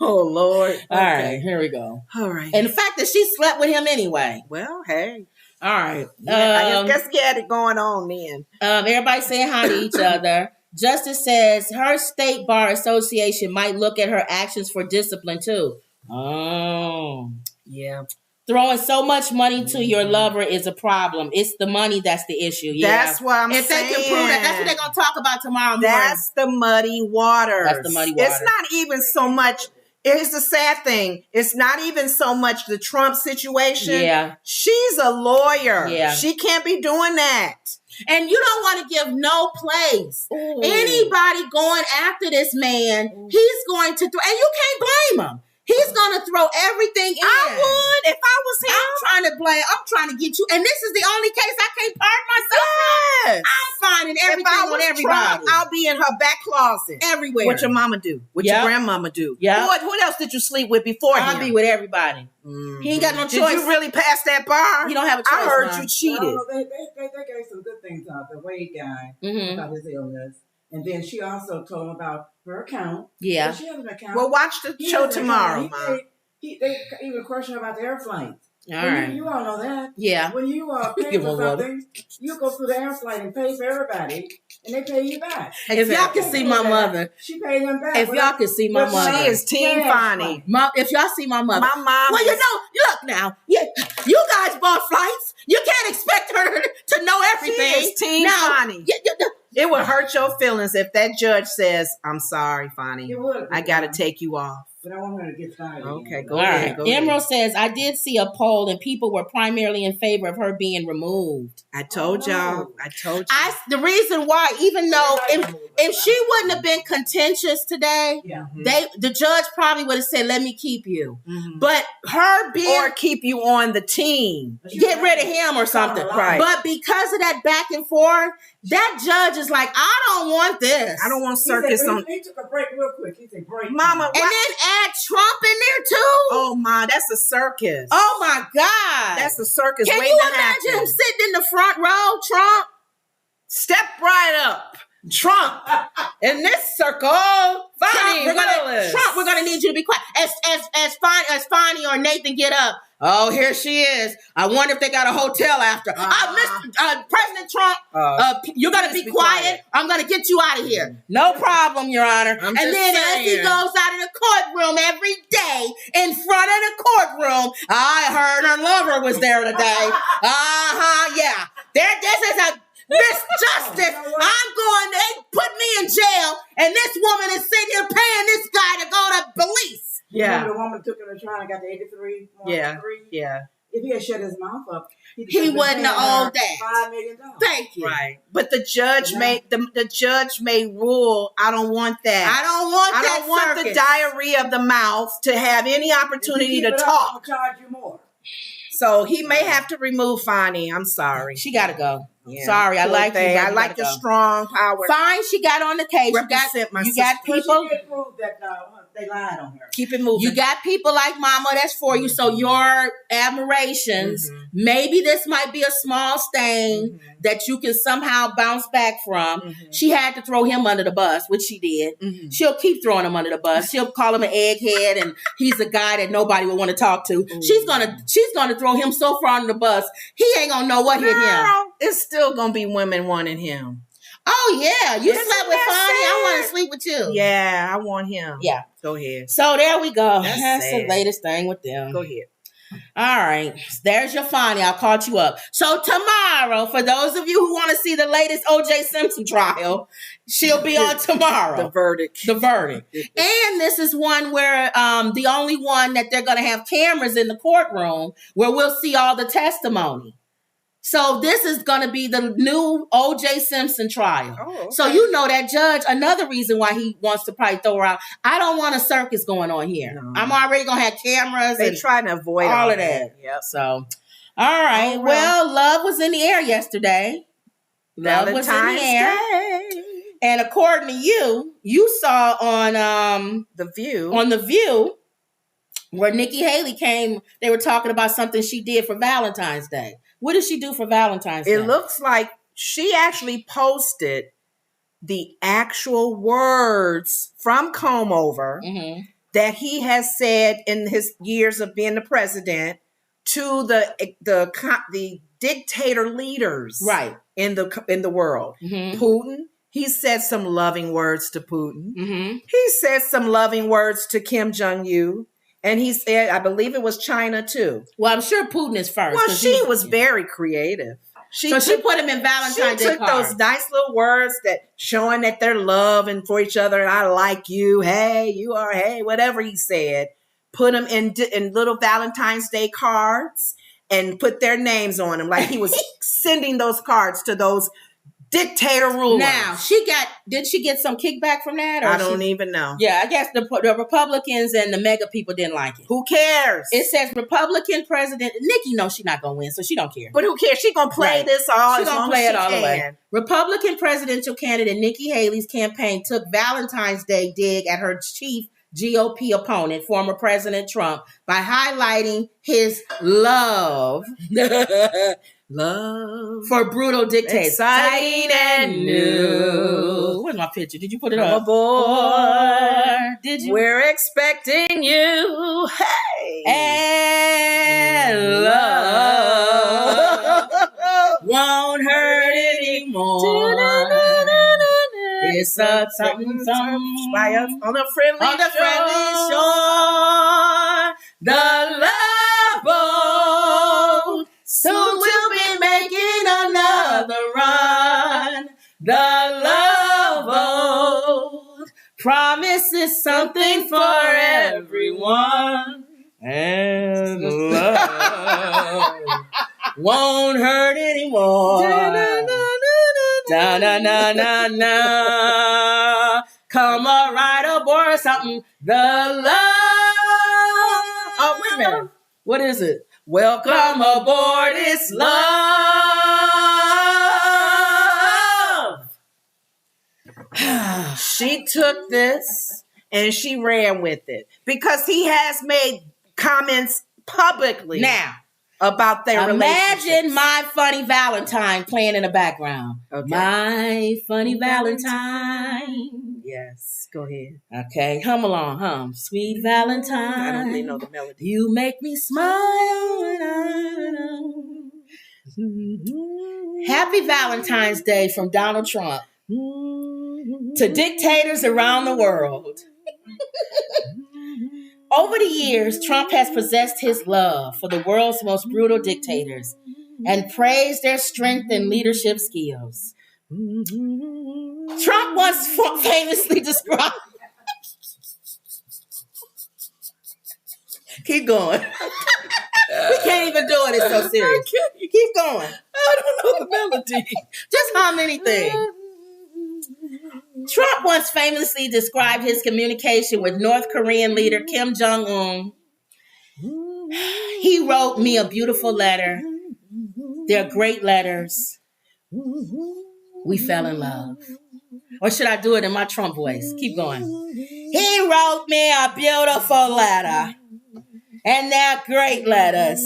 Oh, Lord. All right, here we go. All right. And the fact that she slept with him anyway. Well, hey. All right. I guess he had it going on then. Everybody saying hi to each other. Justice says her state bar association might look at her actions for discipline too. Oh. Yeah. Throwing so much money to your lover is a problem. It's the money that's the issue. Yeah. That's what I'm saying. If they can prove that, that's what they're going to talk about tomorrow morning. That's the muddy waters. That's the muddy waters. It's not even so much. Here's the sad thing. It's not even so much the Trump situation. Yeah. She's a lawyer. Yeah. She can't be doing that. And you don't want to give no place. Ooh. Anybody going after this man, he's going to throw, and you can't blame him. He's going to throw everything in. I would if I was him. I'm trying to get you. And this is the only case I can't pardon myself. Yes. I'm finding everything if I was on everybody. Trump, I'll be in her back closet. Everywhere. What your mama do? What your grandmama do? Yeah. What else did you sleep with before him? I'll be with everybody. Mm-hmm. He ain't got no choice. Did you really pass that bar? You don't have a choice. I heard Mom. you cheated. Well, they gave some good things out. The Wade guy about his illness. And then she also told him about her account. Yeah. She has an account. Well, watch the show tomorrow, Mom. They even question about the air flights. All right. You all know that. Yeah. When you pay for something, you go through the air flight and pay for everybody, and they pay you back. If y'all can see my mother, she paid them back. if y'all can see my mother, she is Team Fani. If y'all see my mother, my mom. Well, you know, look now, you guys bought flights. You can't expect her to know everything. She is Team Fani. It would hurt your feelings if that judge says, "I'm sorry, Fani. It would. I got to take you off." But I want her to get fired. Okay, again. go ahead. Go Emerald ahead. says, I did see a poll and people were primarily in favor of her being removed. I told y'all. The reason why, even though if she wouldn't have been contentious today, the judge probably would have said, let me keep you. Mm-hmm. But her being... Or keep you on the team. Get rid of him or something. Right. But because of that back and forth, that judge is like, I don't want this. I don't want circus on... He took a break real quick. He said, break. Mama, and then add Trump in there too? Oh, my, that's a circus. Oh, my God. That's a circus. Can you imagine him sitting in the front row, Trump? Step right up. Trump. In this circle, Fani Willis. Trump, we're going to need you to be quiet. As Fani or Nathan get up. Oh, here she is. I wonder if they got a hotel after. President Trump, you're going to be quiet. I'm going to get you out of here. No problem, Your Honor. And then as he goes out of the courtroom every day in front of the courtroom, I heard her lover was there today. Yeah. This is a misjustice. They put me in jail, and this woman is sitting here paying this guy to go to police. Yeah. Remember the woman took him to trial and got the 83? Yeah. If he had shut his mouth up, he wouldn't have owed that. $5 million. Thank you. Right. But the judge made rule. I don't want that. I don't want the diarrhea of the mouth to have any opportunity to talk. I'll charge you more. So he may have to remove Fani. I'm sorry. She got to go. Yeah. Sorry, I like you. I like your strong power. Fine, she got on the case. You got people. She did prove that they lied on her. Keep it moving. You got people like Mama that's for you. So your admirations, maybe this might be a small stain that you can somehow bounce back from. She had to throw him under the bus, which she did. She'll keep throwing him under the bus. She'll call him an egghead, and he's a guy that nobody will want to talk to. She's gonna throw him so far under the bus, he ain't gonna know what hit him. It's still gonna be women wanting him. Oh yeah, you slept with Fani. I want to sleep with you. Yeah, I want him. Yeah, go ahead. So there we go. That's sad. The latest thing with them. Go ahead. All right, there's your Fani. I'll caught you up. So tomorrow, for those of you who want to see the latest O.J. Simpson trial, she'll be on tomorrow. The verdict. And this is one where the only one that they're going to have cameras in the courtroom where we'll see all the testimony. So this is going to be the new O.J. Simpson trial. Oh, okay. So you know that judge, another reason why he wants to probably throw her out. I don't want a circus going on here. No. I'm already going to have cameras. They're trying to avoid all of that. Yep. So, all right. Well, love was in the air yesterday. Love was in the air. Day. And according to you saw on The View. On The View, where Nikki Haley came, they were talking about something she did for Valentine's Day. What did she do for Valentine's Day? It looks like she actually posted the actual words from Comeover that he has said in his years of being the president to the dictator leaders in the world. Putin, he said some loving words to Putin. He said some loving words to Kim Jong-un. And he said, I believe it was China too. Well, I'm sure Putin is first. Well, she was very creative. She put him in Valentine's Day She took cards. those nice little words that showing that they're loving for each other. I like you. Hey, you are. Hey, whatever he said. Put them in little Valentine's Day cards and put their names on them. Like he was sending those cards to those dictator rulers. Now, did she get some kickback from that? Or I don't even know. Yeah, I guess the Republicans and the mega people didn't like it. Who cares? It says Republican President, Nikki knows she's not going to win, so she don't care. But who cares? She's going to play this all She's going to play it all the way. Can. Republican presidential candidate Nikki Haley's campaign took Valentine's Day dig at her chief GOP opponent, former President Trump, by highlighting his love for brutal dictators. Exciting and new. Where's my picture? Did you put it up? Aboard. Did you? We're expecting you. Hey. And love won't hurt anymore. It's a something on a friendly shore. The love boat soon will be making another run. The love boat promises something for everyone. And love won't hurt anymore. Da na na na na. Come on, right aboard something. The love. Oh, wait a minute. What is it? Welcome aboard. It's love. She took this and she ran with it because he has made comments publicly now about their imagine My Funny Valentine playing in the background. Okay. My Funny Valentine. Yes, go ahead. Okay, hum along, hum. Sweet Valentine. I don't really know the melody. You make me smile. Happy Valentine's Day from Donald Trump to dictators around the world. Over the years, Trump has possessed his love for the world's most brutal dictators and praised their strength and leadership skills. Trump once famously described... Keep going. We can't even do it. It's so serious. Keep going. I don't know the melody. Just hum anything. Trump once famously described his communication with North Korean leader Kim Jong-un. He wrote me a beautiful letter. They're great letters. We fell in love. Or should I do it in my Trump voice? Keep going. He wrote me a beautiful letter. And they're great letters.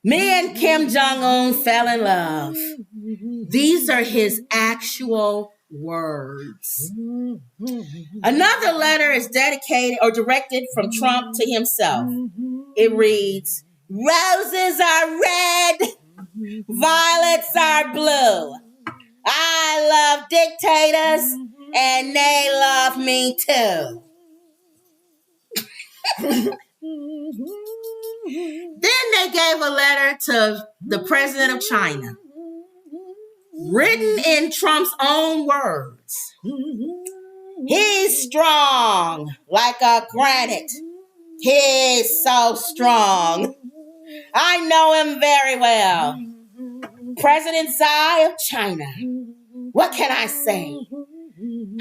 Me and Kim Jong-un fell in love. These are his actual words. Another letter is dedicated or directed from Trump to himself. It reads, roses are red, violets are blue. I love dictators and they love me too. Then they gave a letter to the president of China, written in Trump's own words. He's strong like a granite. He's so strong. I know him very well. President Xi of China. What can I say?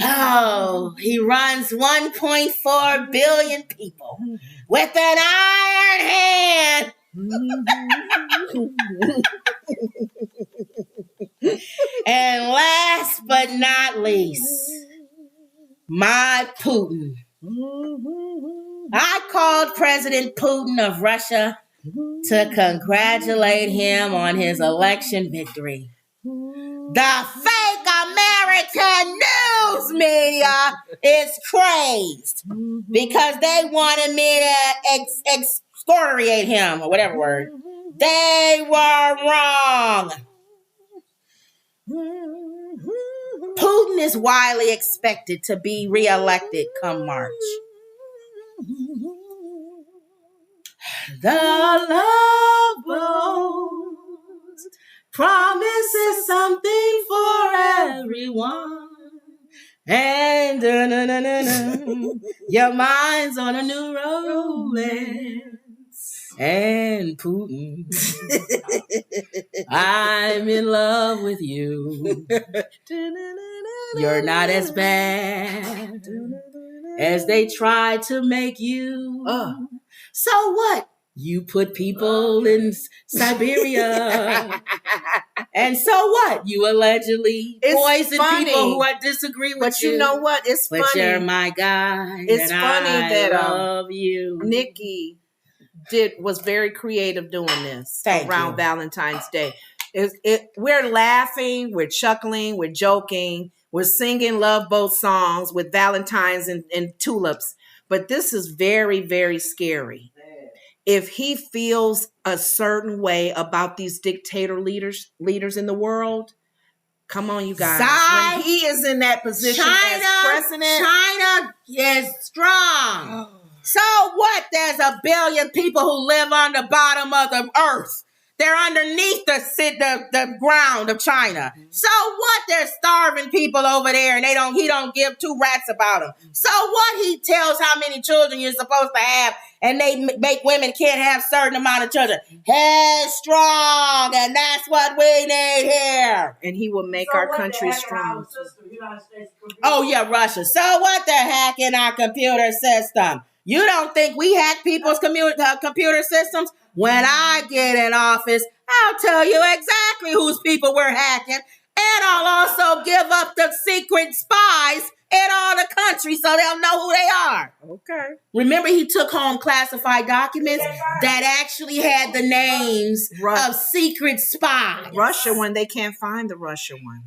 Oh, he runs 1.4 billion people with an iron hand. And last but not least, my Putin. I called President Putin of Russia to congratulate him on his election victory. The fake American news media is crazed because they wanted me to excoriate him, or whatever word. They were wrong. Putin is widely expected to be reelected come March. The love boat promises something for everyone. And your mind's on a new romance. And Putin, I'm in love with you. You're not as bad as they try to make you. So what? You put people in Siberia. And so what? You allegedly poison people who disagree with you. But you know what? It's but funny. You're my guy. It's and funny I that love you. Nikki was very creative doing this around Valentine's Day. We're laughing, we're chuckling, we're joking, we're singing Love Boat songs with Valentines and tulips. But this is very, very scary. If he feels a certain way about these dictator leaders in the world, come on, you guys. When he is in that position as president, China is strong. So what? There's a billion people who live on the bottom of the earth. They're underneath the ground of China. So what? They're starving people over there, and he don't give two rats about them. So what? He tells how many children you're supposed to have, and they make women can't have certain amount of children. Headstrong, and that's what we need here. And he will make our country strong. Oh yeah, Russia. So what? They're hacking our computer system. You don't think we hack people's computer systems? When I get in office, I'll tell you exactly whose people we're hacking. And I'll also give up the secret spies in all the countries so they'll know who they are. Okay. Remember, he took home classified documents that actually had the names of secret spies. Russia one, they can't find the Russia one.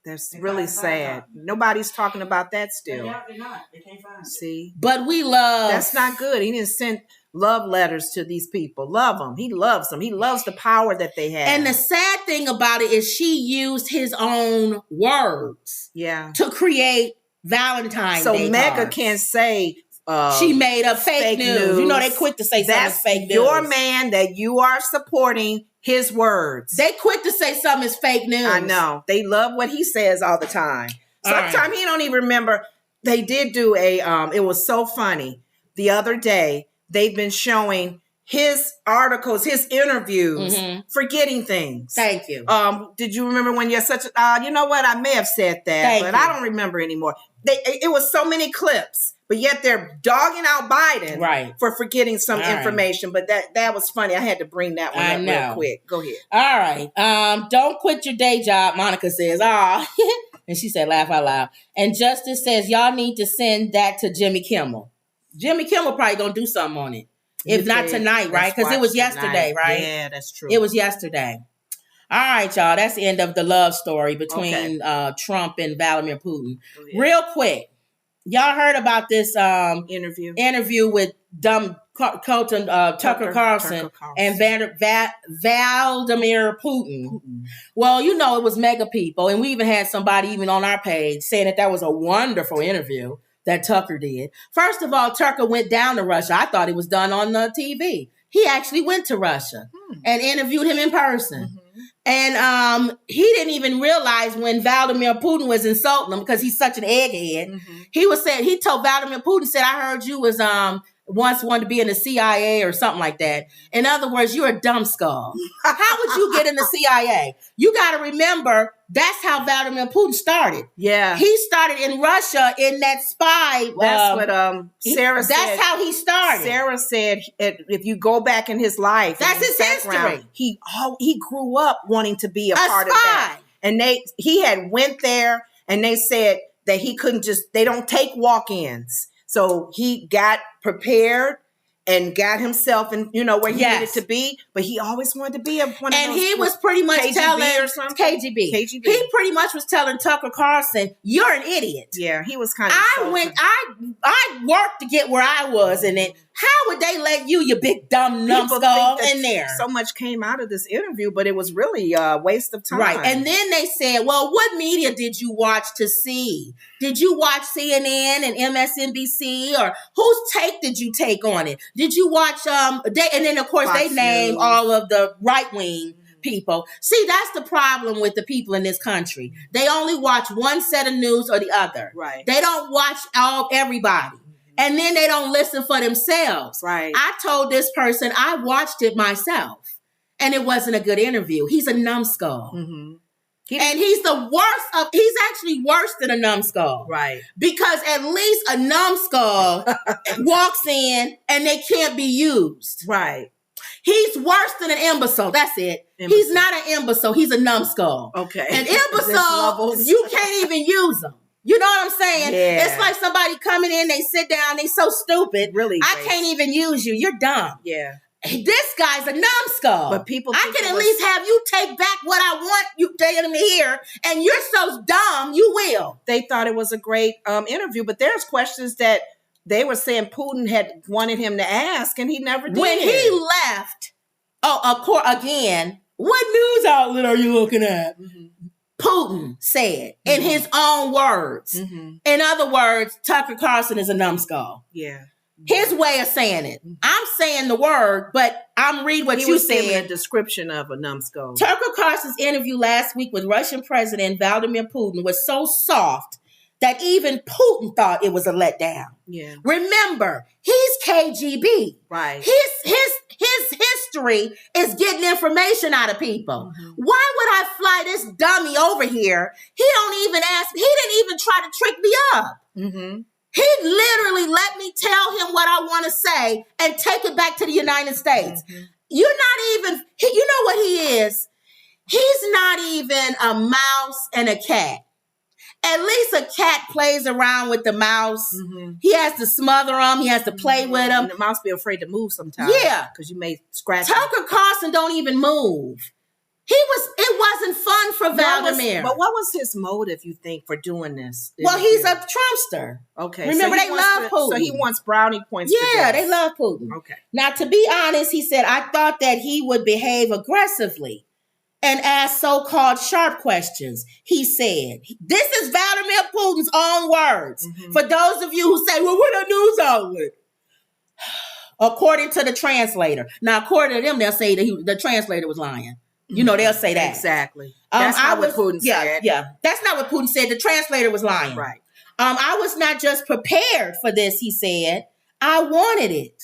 That's really sad. Nobody's talking about that still. They're not. They can't find it. See? But we love... That's not good. He didn't send love letters to these people. Love them. He loves them. He loves the power that they have. And the sad thing about it is she used his own words to create Valentine's Day So Mega cards. can't say... she made up fake news. You know, they quick to say something's fake news. Your man that you are supporting his words. They quick to say something is fake news. I know. They love what he says all the time. Sometimes he don't even remember. They did do it was so funny. The other day, they've been showing his articles, his interviews, forgetting things. Thank you. Did you remember when you're such a, you know what? I may have said that, but I don't remember anymore. It was so many clips. But yet they're dogging out Biden for forgetting some information. But that was funny. I had to bring that one up real quick. Go ahead. All right. Don't quit your day job, Monica says. And she said, laugh out loud. And Justice says, y'all need to send that to Jimmy Kimmel. Jimmy Kimmel probably going to do something on it. If not tonight, right? Because it was yesterday, right? Yeah, that's true. It was yesterday. All right, y'all. That's the end of the love story between Trump and Vladimir Putin. Real quick. Y'all heard about this interview with Tucker Carlson and Vladimir Putin. Well, you know, it was mega people. And we even had somebody even on our page saying that was a wonderful interview that Tucker did. First of all, Tucker went down to Russia. I thought it was done on the TV. He actually went to Russia and interviewed him in person. And he didn't even realize when Vladimir Putin was insulting him because he's such an egghead. He told Vladimir Putin, said, I heard you was once wanted to be in the CIA or something like that. In other words, you're a dumb skull. How would you get in the CIA? You got to remember, that's how Vladimir Putin started. Yeah. He started in Russia in that spy. That's what Sarah said. That's how he started. Sarah said, if you go back in his life, that's his history. He grew up wanting to be a part of that. And he had went there and they said that he couldn't they don't take walk-ins. So he got prepared and got himself in, where he needed to be. But he always wanted to be one of those. And he was pretty much telling KGB. He pretty much was telling Tucker Carlson, "You're an idiot." Yeah, he was kind of. I worked to get where I was, and then how would they let you big dumb People numbskull think that in there? so much came out of this interview, but it was really a waste of time. Right. And then they said, well, what media did you watch to see? Did you watch CNN and MSNBC, or whose take did you take on it? Did you watch and then of course Fox they name News. all of the right-wing people. See, that's the problem with the people in this country. They only watch one set of news or the other. Right. They don't watch everybody. And then they don't listen for themselves. Right. I told this person I watched it myself, and it wasn't a good interview. He's a numbskull. Mm-hmm. And he's the worst he's actually worse than a numbskull. Right. Because at least a numbskull walks in and they can't be used. Right. He's worse than an imbecile. That's it. Imbecile. He's not an imbecile. He's a numbskull. Okay. An imbecile, you can't even use them. You know what I'm saying? Yeah. It's like somebody coming in, they sit down, they so stupid. Really I great. can't even use you. You're dumb. Yeah. This guy's a numbskull. But people I think can it at was- least have you take back what I want you telling me here, and you're so dumb, you will. They thought it was a great interview, but there's questions that they were saying Putin had wanted him to ask, and he never did. When he left, again, what news outlet are you looking at? Mm-hmm. Putin said in his own words. Mm-hmm. In other words, Tucker Carlson is a numbskull. Yeah. His way of saying it. I'm saying the word, but I'm reading what He you was giving said. a description of a numbskull. Tucker Carlson's interview last week with Russian President Vladimir Putin was so soft that even Putin thought it was a letdown. Yeah. Remember, he's KGB. Right. His history is getting information out of people. Mm-hmm. Why would I fly this dummy over here? He don't even ask. He didn't even try to trick me up. Mm-hmm. He literally let me tell him what I want to say and take it back to the United States. Mm-hmm. You're not even, you know what he is? He's not even a mouse and a cat. At least a cat plays around with the mouse. Mm-hmm. He has to smother him. He has to play with him. And the mouse be afraid to move sometimes. Yeah. Because you may scratch it. Tucker Carlson don't even move. It wasn't fun for Vladimir. But what was his motive, you think, for doing this? Well, he's a Trumpster. Okay. Remember, he they wants love Putin. So he wants brownie points. Yeah, they love Putin. Okay. Now, to be honest, he said, I thought that he would behave aggressively and ask so-called sharp questions. He said, this is Vladimir Putin's own words. Mm-hmm. For those of you who say, well, we're a news outlet. According to the translator. Now, according to them, they'll say that the translator was lying. You know, they'll say that. Exactly. That's not what Putin said. Yeah, that's not what Putin said. The translator was lying. Right. I was not just prepared for this, he said. I wanted it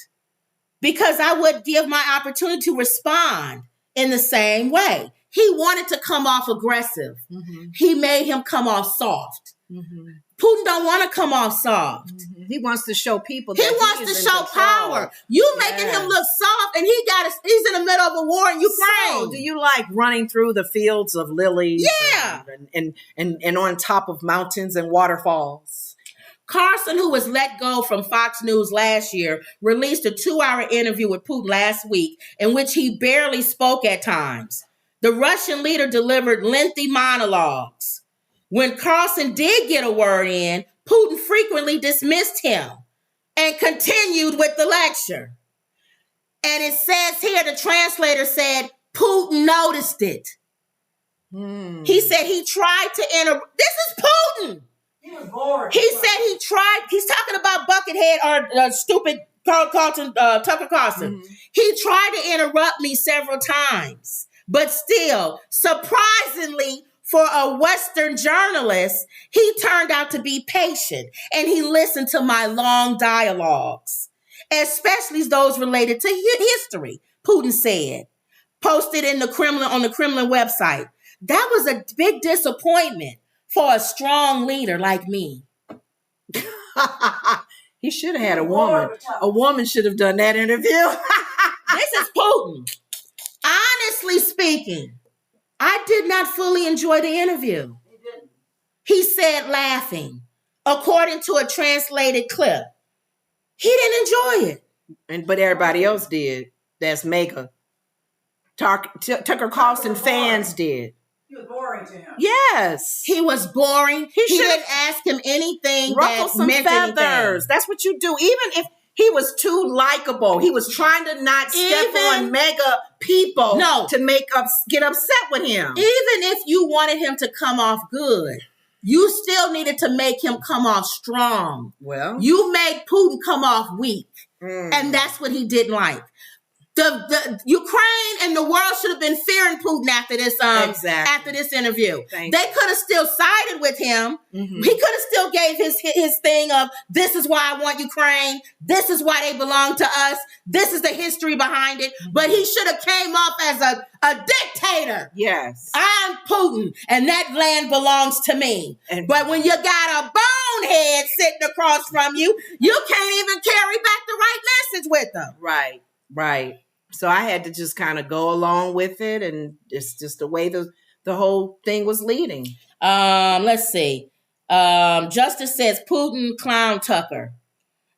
because I would give my opportunity to respond in the same way. He wanted to come off aggressive. Mm-hmm. He made him come off soft. Mm-hmm. Putin don't want to come off soft. Mm-hmm. He wants to show people He that wants is to in show control. power. You making him look soft, and he's in the middle of a war in Ukraine. So, do you like running through the fields of lilies? Yeah. And on top of mountains and waterfalls? Carlson, who was let go from Fox News last year, released a 2-hour interview with Putin last week in which he barely spoke at times. The Russian leader delivered lengthy monologues. When Carlson did get a word in, Putin frequently dismissed him and continued with the lecture. And it says here, the translator said, Putin noticed it. He said he tried to this is Putin. He was bored. He said he tried, he's talking about Buckethead or stupid Tucker Carlson. He tried to interrupt me several times, but still, surprisingly, for a Western journalist, he turned out to be patient and he listened to my long dialogues, especially those related to history, Putin said, posted in the Kremlin on the Kremlin website. That was a big disappointment for a strong leader like me. He should have had a woman. A woman should have done that interview. This is Putin. Honestly speaking, I did not fully enjoy the interview. He said, laughing, according to a translated clip. He didn't enjoy it. But everybody else did. That's mega. Tucker Carlson fans did. He was boring to him. Yes. He was boring. He should've didn't ask him anything ruffle that some meant feathers. anything. That's what you do. Even if He was too likable. He was trying to not step on mega people to get upset with him. Even if you wanted him to come off good, you still needed to make him come off strong. Well, you made Putin come off weak. And that's what he didn't like. The Ukraine and the world should have been fearing Putin after this interview. They could have still sided with him. Mm-hmm. He could have still gave his thing of, this is why I want Ukraine. This is why they belong to us. This is the history behind it. Mm-hmm. But he should have came off as a dictator. Yes. I'm Putin and that land belongs to me. But when you got a bonehead sitting across from you, you can't even carry back the right message with them. Right. So I had to just kind of go along with it, and it's just the way the whole thing was leading. Let's see. Justice says Putin clown Tucker.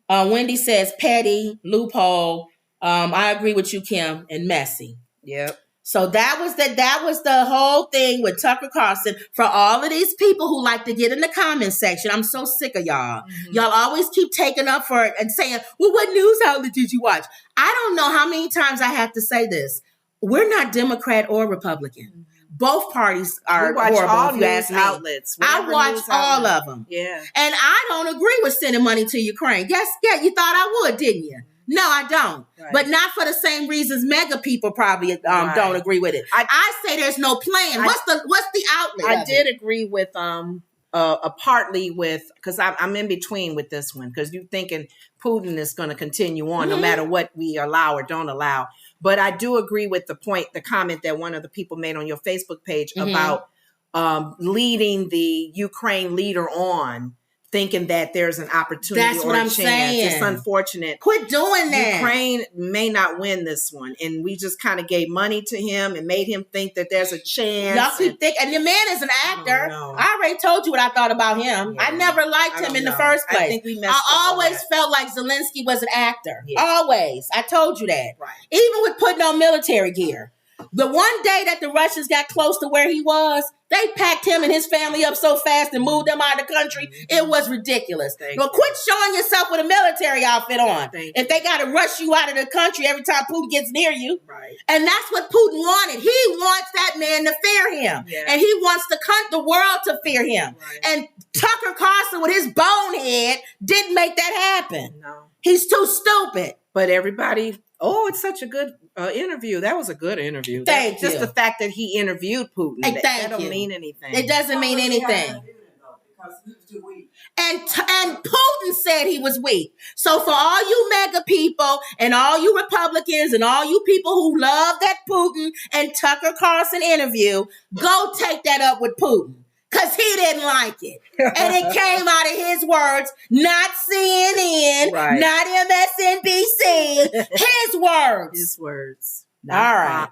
Wendy says petty, loophole. I agree with you, Kim, and messy. Yep. So that was the whole thing with Tucker Carlson. For all of these people who like to get in the comment section, I'm so sick of y'all. Mm-hmm. Y'all always keep taking up for it and saying, well, what news outlet did you watch? I don't know how many times I have to say this. We're not Democrat or Republican. Mm-hmm. Both parties are horrible. All news outlets. I watch all of them. Yeah. And I don't agree with sending money to Ukraine. Yeah, you thought I would, didn't you? No, I don't. Right. But not for the same reasons mega people probably don't agree with it. I say there's no plan. What's the outlet? I did agree with partly with, because I'm in between with this one, because you're thinking Putin is going to continue on no matter what we allow or don't allow. But I do agree with the comment that one of the people made on your Facebook page about leading the Ukraine leader on, thinking that there's an opportunity. That's what I'm saying. It's unfortunate. Quit doing that. Ukraine may not win this one. And we just kind of gave money to him and made him think that there's a chance. Y'all keep thinking. And the man is an actor. No. I already told you what I thought about him. Yeah. I never liked him in the first place. I think we messed up. I always felt like Zelensky was an actor. Yeah. Always. I told you that. Right. Even with putting on military gear. The one day that the Russians got close to where he was, they packed him and his family up so fast and moved them out of the country. Mm-hmm. It was ridiculous. Quit showing yourself with a military outfit on. If they got to rush you out of the country every time Putin gets near you. Right. And that's what Putin wanted. He wants that man to fear him. Yeah. And he wants the world to fear him. Right. And Tucker Carlson with his bonehead didn't make that happen. No. He's too stupid. But everybody... Oh, it's such a good interview. That was a good interview. Thank you. Just the fact that he interviewed Putin. That don't mean anything. It doesn't mean anything. And Putin said he was weak. So for all you mega people and all you Republicans and all you people who love that Putin and Tucker Carlson interview, go take that up with Putin. Because he didn't like it. And it came out of his words, not CNN, not MSNBC. His words. His words. All right.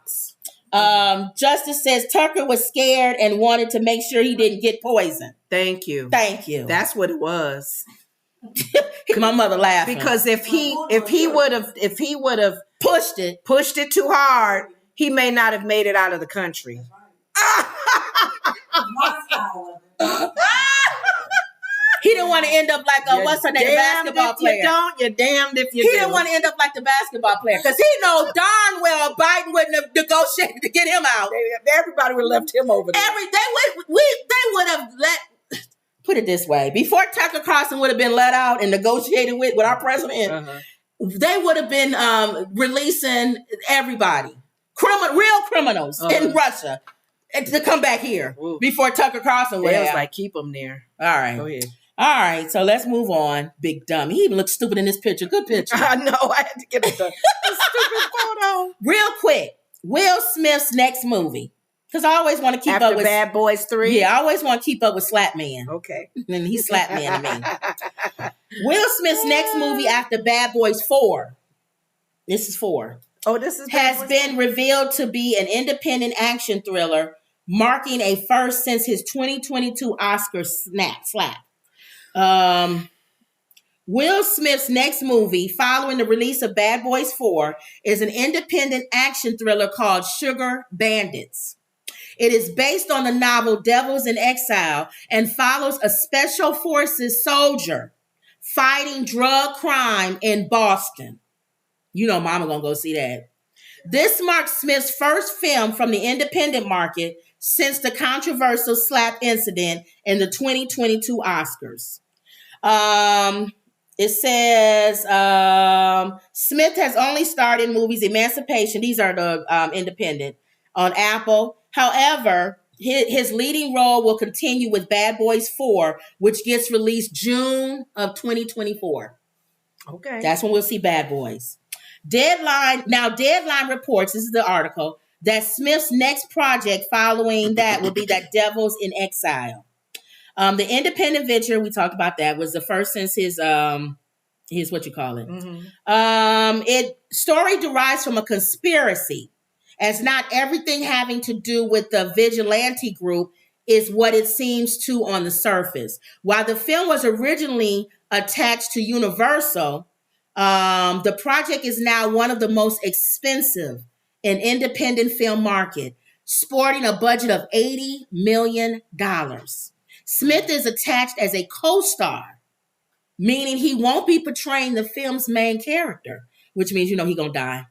Justice says Tucker was scared and wanted to make sure he didn't get poisoned. Thank you. That's what it was. My mother laughing. Because if he would have pushed it too hard, he may not have made it out of the country. He didn't want to end up like what's her name, basketball player. You're damned if you do. He didn't want to end up like the basketball player because he knows darn well Biden wouldn't have negotiated to get him out. Everybody would have left him over there. They would have let. Put it this way: before Tucker Carlson would have been let out and negotiated with our president, they would have been releasing everybody, real criminals in Russia. To come back here before Tucker Carlson would have. It was like, keep them there. All right. Go ahead. All right. So let's move on. Big dummy. He even looks stupid in this picture. Good picture. I know. I had to get a stupid photo. Real quick. Will Smith's next movie. Because I always want to keep up with Bad Boys 3. Yeah, I always want to keep up with Slap Man. Okay. And he Slap Man to me. Will Smith's next movie after Bad Boys 4. This is 4. Oh, this is has been revealed to be an independent action thriller, marking a first since his 2022 Oscar slap. Will Smith's next movie, following the release of Bad Boys 4, is an independent action thriller called Sugar Bandits. It is based on the novel Devils in Exile and follows a special forces soldier fighting drug crime in Boston. You know mama gonna go see that. This marks Smith's first film from the independent market since the controversial slap incident in the 2022 Oscars. It says Smith has only starred in movies Emancipation. These are the independent on Apple. However, his leading role will continue with Bad Boys 4, which gets released June of 2024. Okay. That's when we'll see Bad Boys. Deadline reports, this is the article, that Smith's next project following that will be that Devils in Exile. The independent venture, we talked about that, was the first since his what you call it. Mm-hmm. Story derives from a conspiracy, as not everything having to do with the vigilante group is what it seems to on the surface. While the film was originally attached to Universal, the project is now one of the most expensive in independent film market, sporting a budget of $80 million. Smith is attached as a co-star, meaning he won't be portraying the film's main character, which means, he's going to die.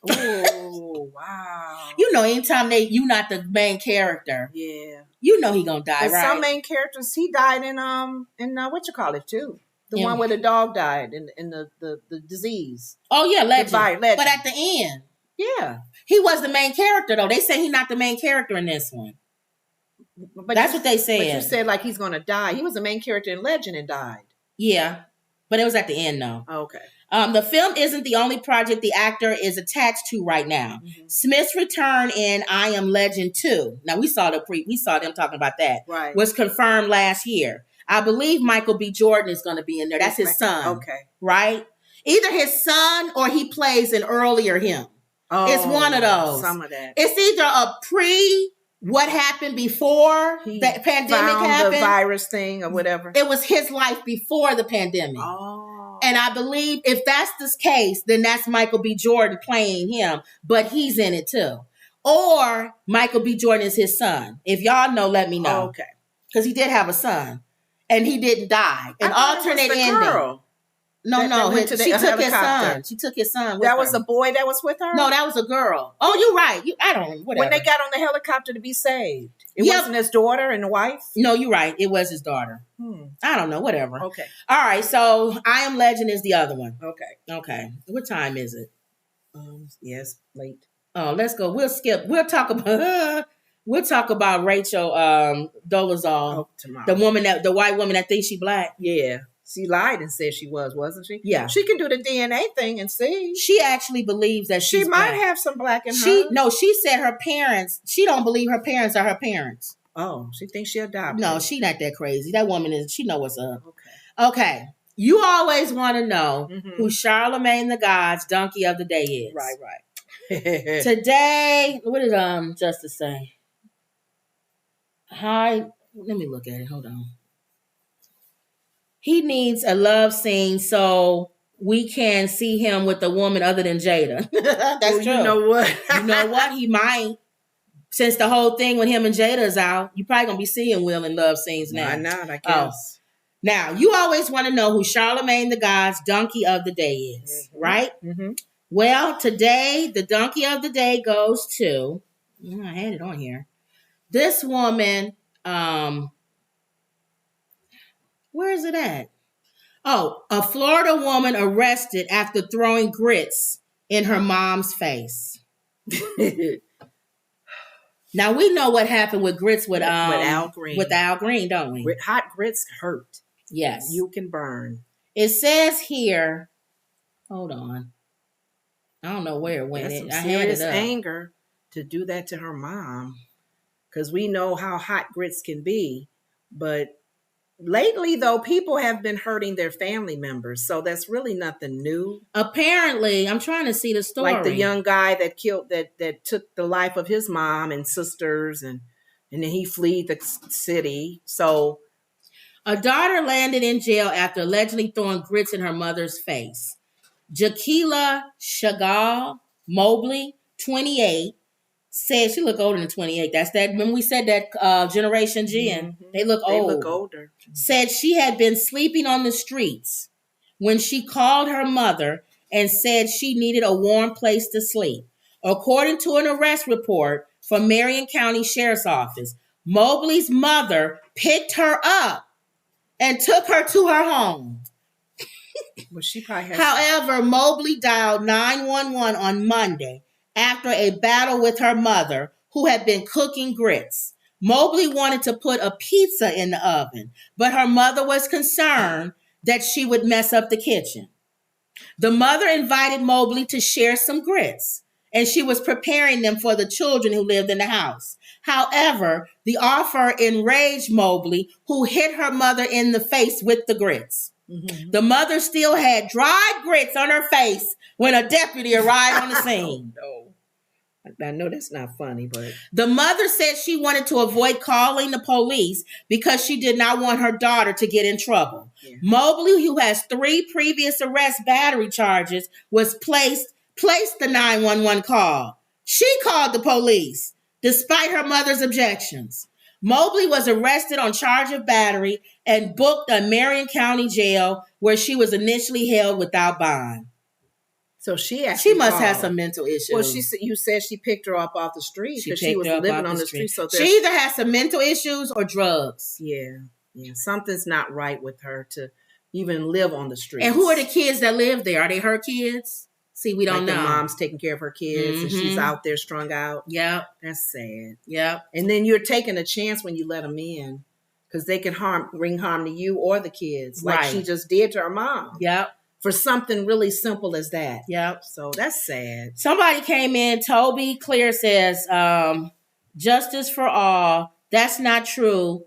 Oh, wow. Anytime you not the main character. Yeah. He going to die, and right? Some main characters, he died in what you call it, too. The one where the dog died in the disease. Oh, yeah, Legend. Legend. But at the end. Yeah. He was the main character, though. They say he's not the main character in this one. But that's what they said. But you said like he's going to die. He was the main character in Legend and died. Yeah. But it was at the end, though. Okay. The film isn't the only project the actor is attached to right now. Mm-hmm. Smith's return in I Am Legend 2. Now, we saw them talking about that. Right. Was confirmed last year. I believe Michael B. Jordan is going to be in there. That's his son. Okay. Right? Either his son or he plays an earlier him. Oh, it's one of those. Some of that. It's either a what happened before the pandemic happened. The virus thing or whatever. It was his life before the pandemic. Oh. And I believe if that's the case, then that's Michael B. Jordan playing him, but he's in it too. Or Michael B. Jordan is his son. If y'all know, let me know. Okay. Because he did have a son. And he didn't die. An alternate ending. Girl. No. She took his son. She took his son with her. That was a boy that was with her? No, that was a girl. Oh, you're right. Whatever. When they got on the helicopter to be saved. It wasn't his daughter and the wife? No, you're right. It was his daughter. I don't know. Whatever. Okay. All right. So I Am Legend is the other one. Okay. What time is it? Yes, late. Oh, let's go. We'll skip. We'll talk about Rachel Dolezal, tomorrow. the white woman that thinks she black. Yeah. She lied and said she wasn't she? Yeah. She can do the DNA thing and see. She actually believes that she might have some black in her. No, she said her parents, she don't believe her parents are her parents. Oh, she thinks she adopted. No, she not that crazy. That woman she know what's up. Okay. You always want to know who Charlemagne the God's donkey of the day is. Right. Today, what did Justice say? Let me look at it. Hold on. He needs a love scene so we can see him with a woman other than Jada. That's true. You know what? You know what? He might. Since the whole thing when him and Jada is out, you're probably going to be seeing Will in love scenes now. Why not, I guess. Now, you always want to know who Charlemagne the God's donkey of the day is, right? Mm-hmm. Well, today, the donkey of the day goes to, I had it on here. This woman, where is it at? Oh, a Florida woman arrested after throwing grits in her mom's face. Now, we know what happened with grits with Al Green. With Al Green, don't we? Hot grits hurt. Yes. You can burn. It says here, hold on. I don't know where it went. That's some serious anger to do that to her mom. Because we know how hot grits can be. But lately, though, people have been hurting their family members. So that's really nothing new. Apparently, I'm trying to see the story. Like the young guy that killed, that took the life of his mom and sisters. And then he fled the city. So a daughter landed in jail after allegedly throwing grits in her mother's face. Jaquila Chagall Mobley, 28, said she looked older than 28. That's that. When we said that Generation Gen, they look old. They look older. Said she had been sleeping on the streets when she called her mother and said she needed a warm place to sleep. According to an arrest report from Marion County Sheriff's Office, Mobley's mother picked her up and took her to her home. Well, she probably has. However, Mobley dialed 911 on Monday after a battle with her mother, who had been cooking grits. Mobley wanted to put a pizza in the oven, but her mother was concerned that she would mess up the kitchen. The mother invited Mobley to share some grits, and she was preparing them for the children who lived in the house. However, the offer enraged Mobley, who hit her mother in the face with the grits. Mm-hmm. The mother still had dried grits on her face when a deputy arrived on the scene. No. I know that's not funny, but... The mother said she wanted to avoid calling the police because she did not want her daughter to get in trouble. Yeah. Mobley, who has 3 previous arrest battery charges, was placed the 911 call. She called the police, despite her mother's objections. Mobley was arrested on charge of battery and booked at Marion County Jail, where she was initially held without bond. So she must have some mental issues. Well, you said she picked her up off the street because she was living on the street. So she either has some mental issues or drugs. Yeah. Something's not right with her to even live on the street. And who are the kids that live there? Are they her kids? See, we don't know. The mom's taking care of her kids, and she's out there strung out. Yep. That's sad. Yep. And then you're taking a chance when you let them in, because they can bring harm to you or the kids, like she just did to her mom. Yep. For something really simple as that. Yep. So that's sad. Somebody came in. Toby Clear says, justice for all. That's not true.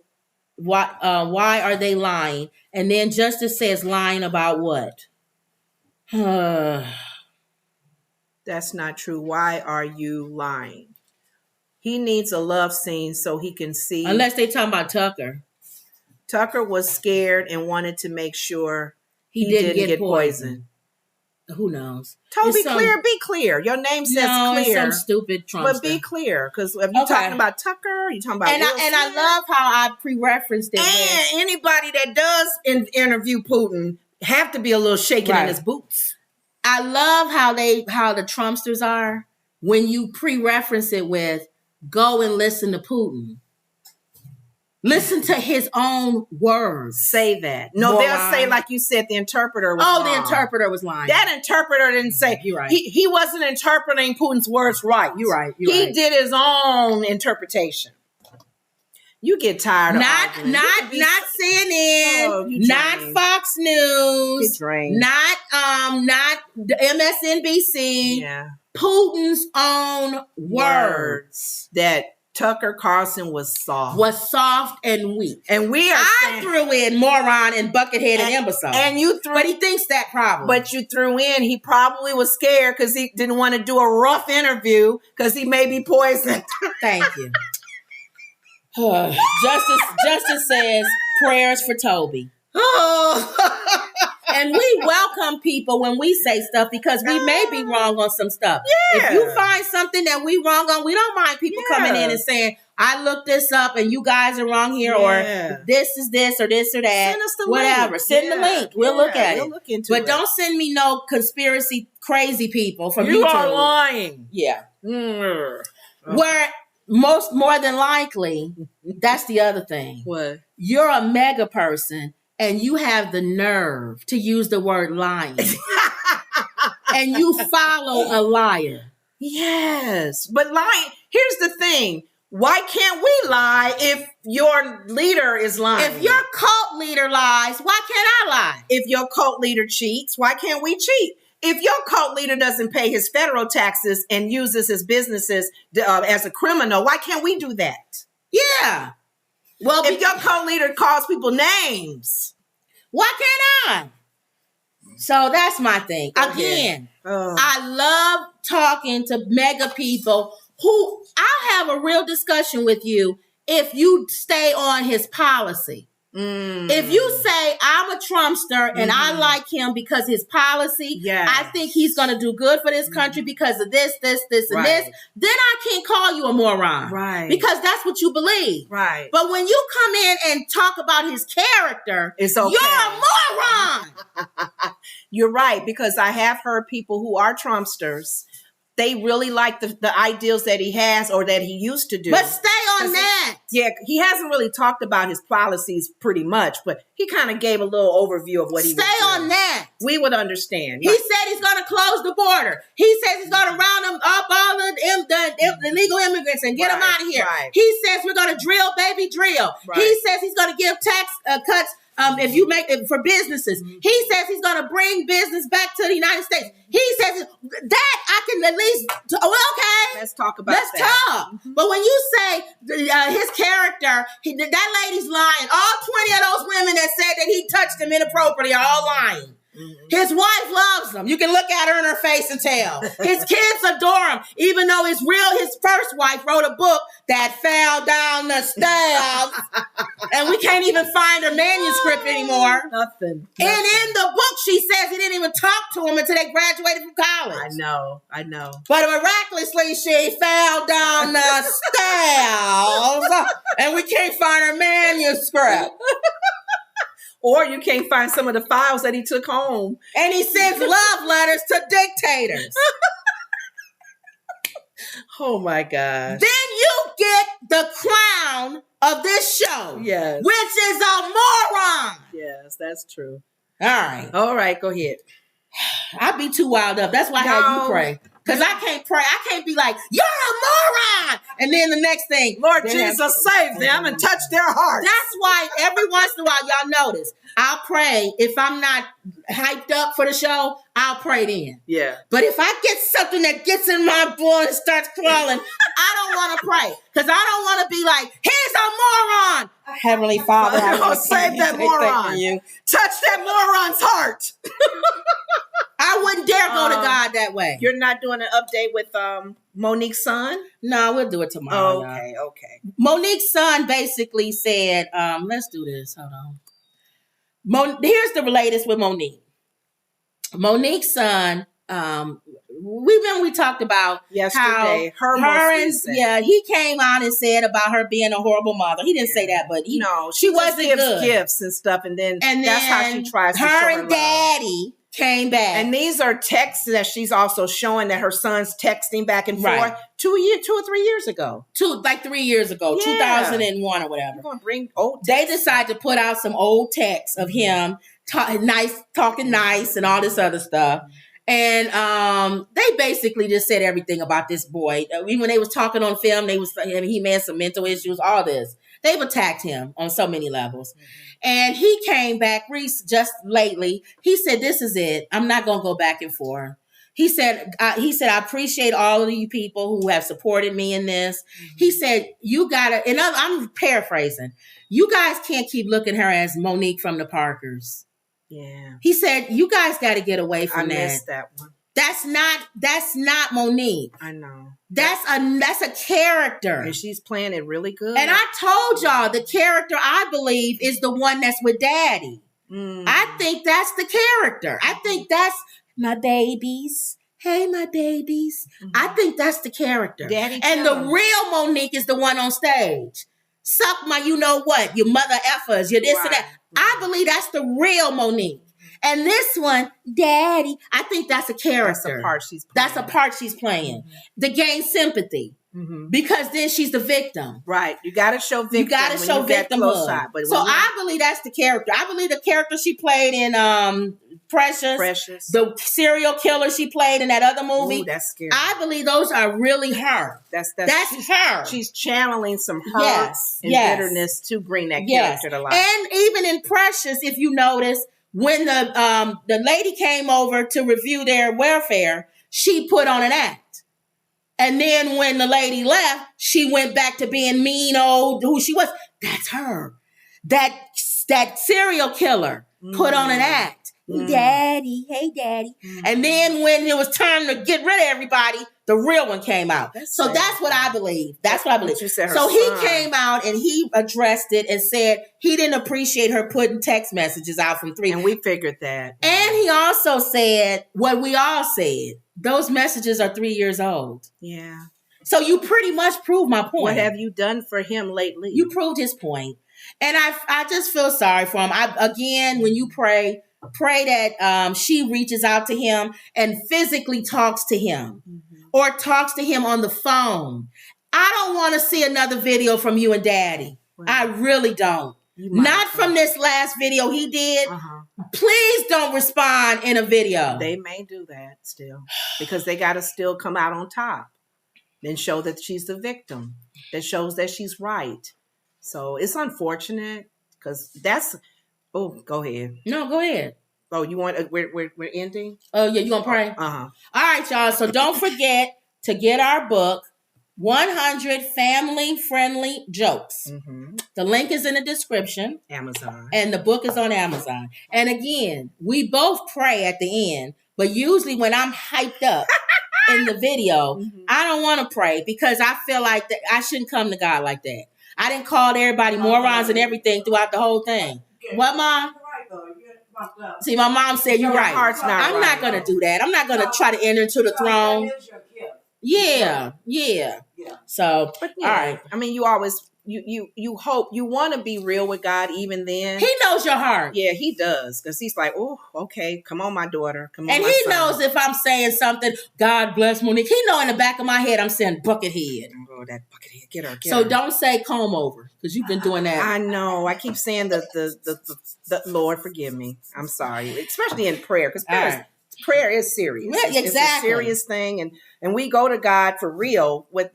Why are they lying? And then Justice says, lying about what? That's not true. Why are you lying? He needs a love scene so he can see. Unless they talking about Tucker. Tucker was scared and wanted to make sure he didn't get poisoned. Who knows? Toby Clear, be clear. Your name says clear. It's some stupid Trumpster. But be clear, because if you're talking about Tucker, you're talking about and I love how I pre-referenced it. And anybody that does interview Putin have to be a little shaken in his boots. I love how the Trumpsters are when you pre-reference it with go and listen to Putin. Listen to his own words. Say that. No, they'll say, like you said, the interpreter was wrong. The interpreter was lying. That interpreter didn't say. You're right. He wasn't interpreting Putin's words right. You're right. He did his own interpretation. You get tired of arguing. Not CNN, not Fox News, not MSNBC. Yeah. Putin's own words. That Tucker Carlson was soft. And weak. And I threw in moron and buckethead and imbecile. And you but he thinks that probably. But you threw in, he probably was scared because he didn't want to do a rough interview because he may be poisoned. Thank you. Justice says prayers for Toby. And we welcome people when we say stuff because we may be wrong on some stuff. Yeah. If you find something that we wrong on, we don't mind people coming in and saying, I looked this up and you guys are wrong here, or this is this or this or that. Send us the whatever. link. Send the link. We'll look at it. Look into but it. Don't send me no conspiracy crazy people from you YouTube. Are lying. Yeah. Where more than likely, that's the other thing. What? You're a mega person and you have the nerve to use the word lying. And you follow a liar. Yes. But lying, here's the thing. Why can't we lie if your leader is lying? If your cult leader lies, why can't I lie? If your cult leader cheats, why can't we cheat? If your cult leader doesn't pay his federal taxes and uses his businesses as a criminal, why can't we do that? Yeah. Well, if your cult leader calls people names, why can't I? So that's my thing. Again, I love talking to mega people who I'll have a real discussion with you if you stay on his policy. If you say I'm a Trumpster and I like him because his policy, I think he's going to do good for this country because of this, and this, then I can't call you a moron. Right. Because that's what you believe. Right. But when you come in and talk about his character, it's okay. You're a moron. You're right, because I have heard people who are Trumpsters. They really like the ideals that he has or that he used to do. But stay on that. He hasn't really talked about his policies pretty much, but he kind of gave a little overview of what he was doing. Stay on that. We would understand. He said he's going to close the border. He says he's going to round up all the illegal immigrants and get them out of here. Right. He says we're going to drill, baby, drill. Right. He says he's going to give tax cuts if you make it for businesses. He says he's going to bring business back to the United States. He says that I can at least, okay. Let's talk about Let's talk. But when you say his character, that lady's lying. All 20 of those women that said that he touched them inappropriately are all lying. His wife loves him. You can look at her in her face and tell. His kids adore him, even though his first wife wrote a book that fell down the stairs, and we can't even find her manuscript anymore. Nothing. And in the book, she says he didn't even talk to him until they graduated from college. I know. But miraculously, she fell down the stairs, and we can't find her manuscript. Or you can't find some of the files that he took home. And he sends love letters to dictators. Oh my gosh. Then you get the crown of this show. Yes. Which is a moron. Yes, that's true. All right, go ahead. I'd be too wild up. That's why I had you pray. Because I can't pray. I can't be like, you're a moron. And then the next thing, Lord Jesus, save them and touch their hearts. That's why every once in a while, y'all notice, I'll pray. If I'm not hyped up for the show, I'll pray then. Yeah. But if I get something that gets in my blood and starts crawling, I don't want to pray. Because I don't want to be like, he's a moron. Heavenly Father, I want to save that moron. Touch that moron's heart. I wouldn't dare go to God that way. You're not doing an update with Monique's son? No, we'll do it tomorrow. Okay. Monique's son basically said, let's do this. Hold on. Here's the latest with Monique. Monique's son, we talked about yesterday. He came out and said about her being a horrible mother. He didn't say that, but she wasn't good. Gifts and stuff, and that's how she tries to show her and daddy came back. And these are texts that she's also showing that her son's texting back and forth 2 or 3 years ago. 3 years ago, 2001 or whatever. You're gonna bring old texts. They decided to put out some old texts of him talking nice and all this other stuff. And they basically just said everything about this boy. When they was talking on film, he had some mental issues, all this. They've attacked him on so many levels. And he came back just lately. He said, this is it. I'm not going to go back and forth. He said, I appreciate all of you people who have supported me in this. He said, you got to, and I'm paraphrasing, you guys can't keep looking at her as Monique from the Parkers. Yeah. He said, you guys got to get away from that. I missed that one. That's not Monique. I know. That's a character. And she's playing it really good. And I told y'all the character I believe is the one that's with Daddy. I think that's the character. I think that's my babies. Hey, my babies. I think that's the character. Daddy and the real Monique is the one on stage. Suck my you know what, your mother effers, your this and that. I believe that's the real Monique. And this one, Daddy, I think that's a character. That's a part she's playing. To gain sympathy. Because then she's the victim. Right. You got to show victim. You got to show victimhood. So I believe that's the character. I believe the character she played in Precious. The serial killer she played in that other movie. Ooh, that's scary. I believe those are really her. That's her. She channeling some hurt and bitterness to bring that character to life. And even in Precious, if you notice, when the lady came over to review their welfare, she put on an act. And then when the lady left, she went back to being mean old who she was. That's her. That serial killer put on an act. Daddy, hey, Daddy. And then when it was time to get rid of everybody, the real one came out. That's what I believe. That's what I believe. So he came out and he addressed it and said he didn't appreciate her putting text messages out from 3. And we figured that. And he also said what we all said. Those messages are 3 years old. Yeah. So you pretty much proved my point. What have you done for him lately? You proved his point. And I just feel sorry for him. Again, when you pray that she reaches out to him and physically talks to him or talks to him on the phone. I don't want to see another video from you and Daddy. Right. I really don't. Not from this last video he did. Please don't respond in a video. They may do that still because they got to still come out on top and show that she's the victim. That shows that she's right. So it's unfortunate because that's. Oh, go ahead. No, go ahead. Oh, you want? We're ending. Oh yeah, you gonna pray? All right, y'all. So don't forget to get our book, 100 Family Friendly Jokes. The link is in the description. Amazon. And the book is on Amazon. And again, we both pray at the end, but usually when I'm hyped up in the video, I don't want to pray because I feel like that I shouldn't come to God like that. I didn't call everybody morons and everything throughout the whole thing. What, Mom? See, my mom said you're right. I'm not going to do that. I'm not going to try to enter into the throne. Yeah. So, but all right. I mean, you always, you hope, you want to be real with God even then. He knows your heart. Yeah, he does. Because he's like, oh, okay, come on, my daughter. Come on, and my he son. knows if I'm saying something, God bless Monique. He know in the back of my head I'm saying buckethead. Oh, that buckethead. Get her. So don't say comb over because you've been doing that. I know. I keep saying the Lord forgive me. I'm sorry. Especially in prayer because prayer is serious. Yeah, exactly. It's a serious thing. And we go to God for real with,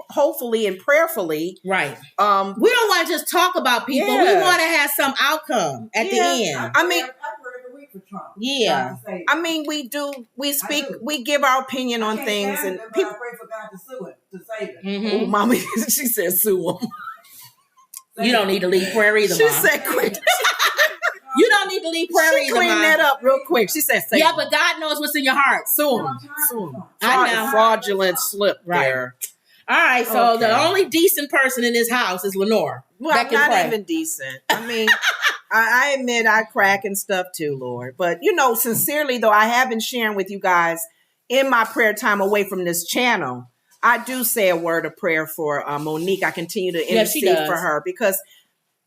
hopefully and prayerfully. Right. We don't want to just talk about people. Yeah. We want to have some outcome at the end. I pray every week for Trump. Yeah. I mean, we speak, we give our opinion on things. And people pray for God to sue it, to save it. Oh, Mommy, she said sue him. You don't need to leave prayer either, She Mom. said quick. You don't need to leave prayer either, clean that up real quick. She said, yeah, but God knows what's in your heart. Sue him. I know. Fraudulent slip there. All right, so the only decent person in this house is Lenore. Well, I'm not even decent. I mean, I admit I crack and stuff too, Lord. But, sincerely, though, I have been sharing with you guys in my prayer time away from this channel. I do say a word of prayer for Monique. I continue to intercede for her because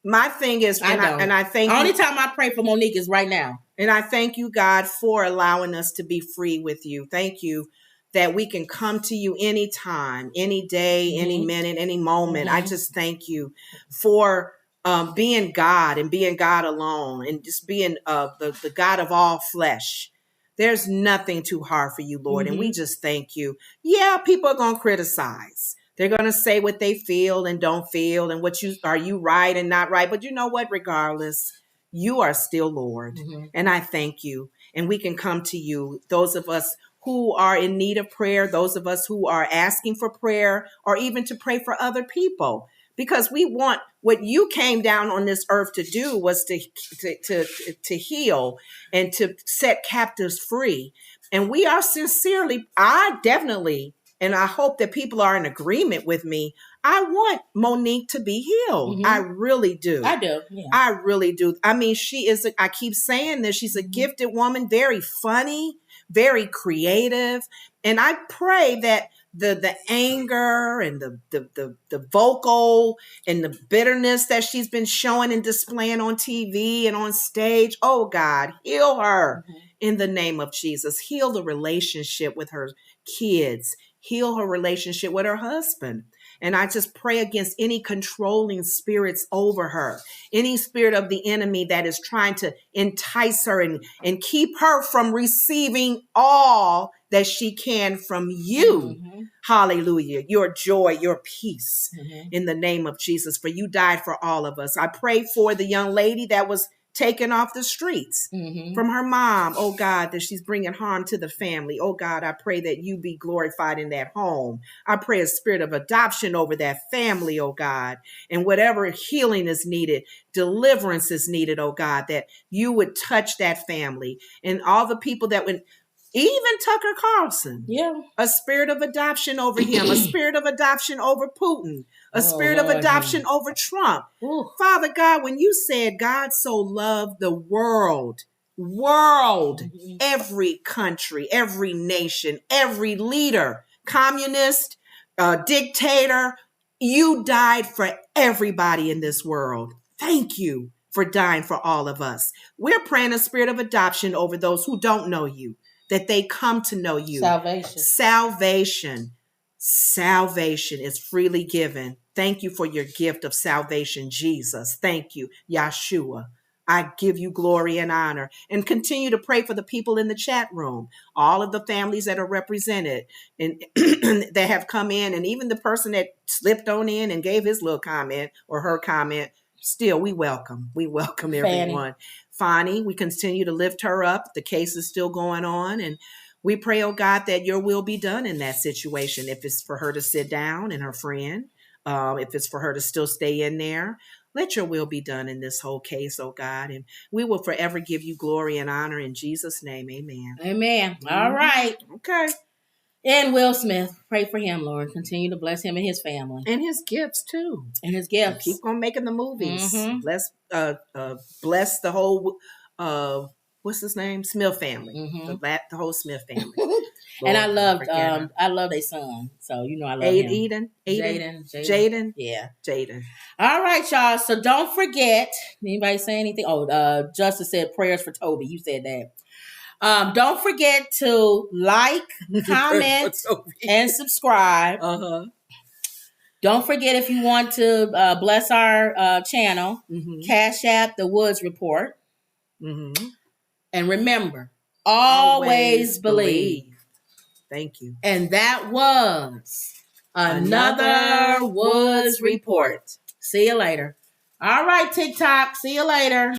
my thing is, and I thank you. Only time I pray for Monique is right now. And I thank you, God, for allowing us to be free with you. Thank you that we can come to you anytime, any day, any minute, any moment. I just thank you for being God and being God alone and just being the God of all flesh. There's nothing too hard for you, Lord. And we just thank you. Yeah, people are going to criticize. They're going to say what they feel and don't feel and are you right and not right. But you know what? Regardless, you are still Lord. And I thank you. And we can come to you, those of us who are in need of prayer, those of us who are asking for prayer or even to pray for other people. Because we want what you came down on this earth to do was to heal and to set captives free. And we are sincerely, I definitely, and I hope that people are in agreement with me. I want Monique to be healed. I really do. I do. Yeah. I really do. I mean, I keep saying this. She's a gifted woman, very funny, very creative. And I pray that the anger and the vocal and the bitterness that she's been showing and displaying on TV and on stage, oh God, heal her in the name of Jesus. Heal the relationship with her kids. Heal her relationship with her husband. And I just pray against any controlling spirits over her, any spirit of the enemy that is trying to entice her and keep her from receiving all that she can from you. Hallelujah. Your joy, your peace in the name of Jesus. For you died for all of us. I pray for the young lady that was taken off the streets from her mom, oh God, that she's bringing harm to the family. Oh God, I pray that you be glorified in that home. I pray a spirit of adoption over that family, oh God, and whatever healing is needed, deliverance is needed, oh God, that you would touch that family and all the people that would, even Tucker Carlson, a spirit of adoption over him, a spirit of adoption over Putin, a spirit of adoption over Trump. Ooh. Father God, when you said God so loved the world, every country, every nation, every leader, communist, dictator, you died for everybody in this world. Thank you for dying for all of us. We're praying a spirit of adoption over those who don't know you, that they come to know you. Salvation is freely given. Thank you for your gift of salvation, Jesus. Thank you, Yahshua. I give you glory and honor, and continue to pray for the people in the chat room, all of the families that are represented and that have come in, and even the person that slipped on in and gave his little comment or her comment. Still, we welcome everyone. Fani, we continue to lift her up. The case is still going on, and we pray, oh God, that your will be done in that situation. If it's for her to sit down and her friend, if it's for her to still stay in there, let your will be done in this whole case, oh God. And we will forever give you glory and honor in Jesus' name. Amen. Amen. All right. Okay. And Will Smith, pray for him, Lord. Continue to bless him and his family. And his gifts, too. And his gifts. Keep on making the movies. Bless the whole, what's his name? Smith family. The whole Smith family. Lord, and I love their son. So, you know, I love him. Jaden. Yeah. Jaden. All right, y'all. So don't forget, anybody say anything? Oh, Justice said prayers for Toby. You said that. Don't forget to like, comment, and subscribe. Don't forget, if you want to bless our channel, Cash App The Woods Report. And remember, always believe. Thank you. And that was another Woods Report. See you later. All right, TikTok. See you later.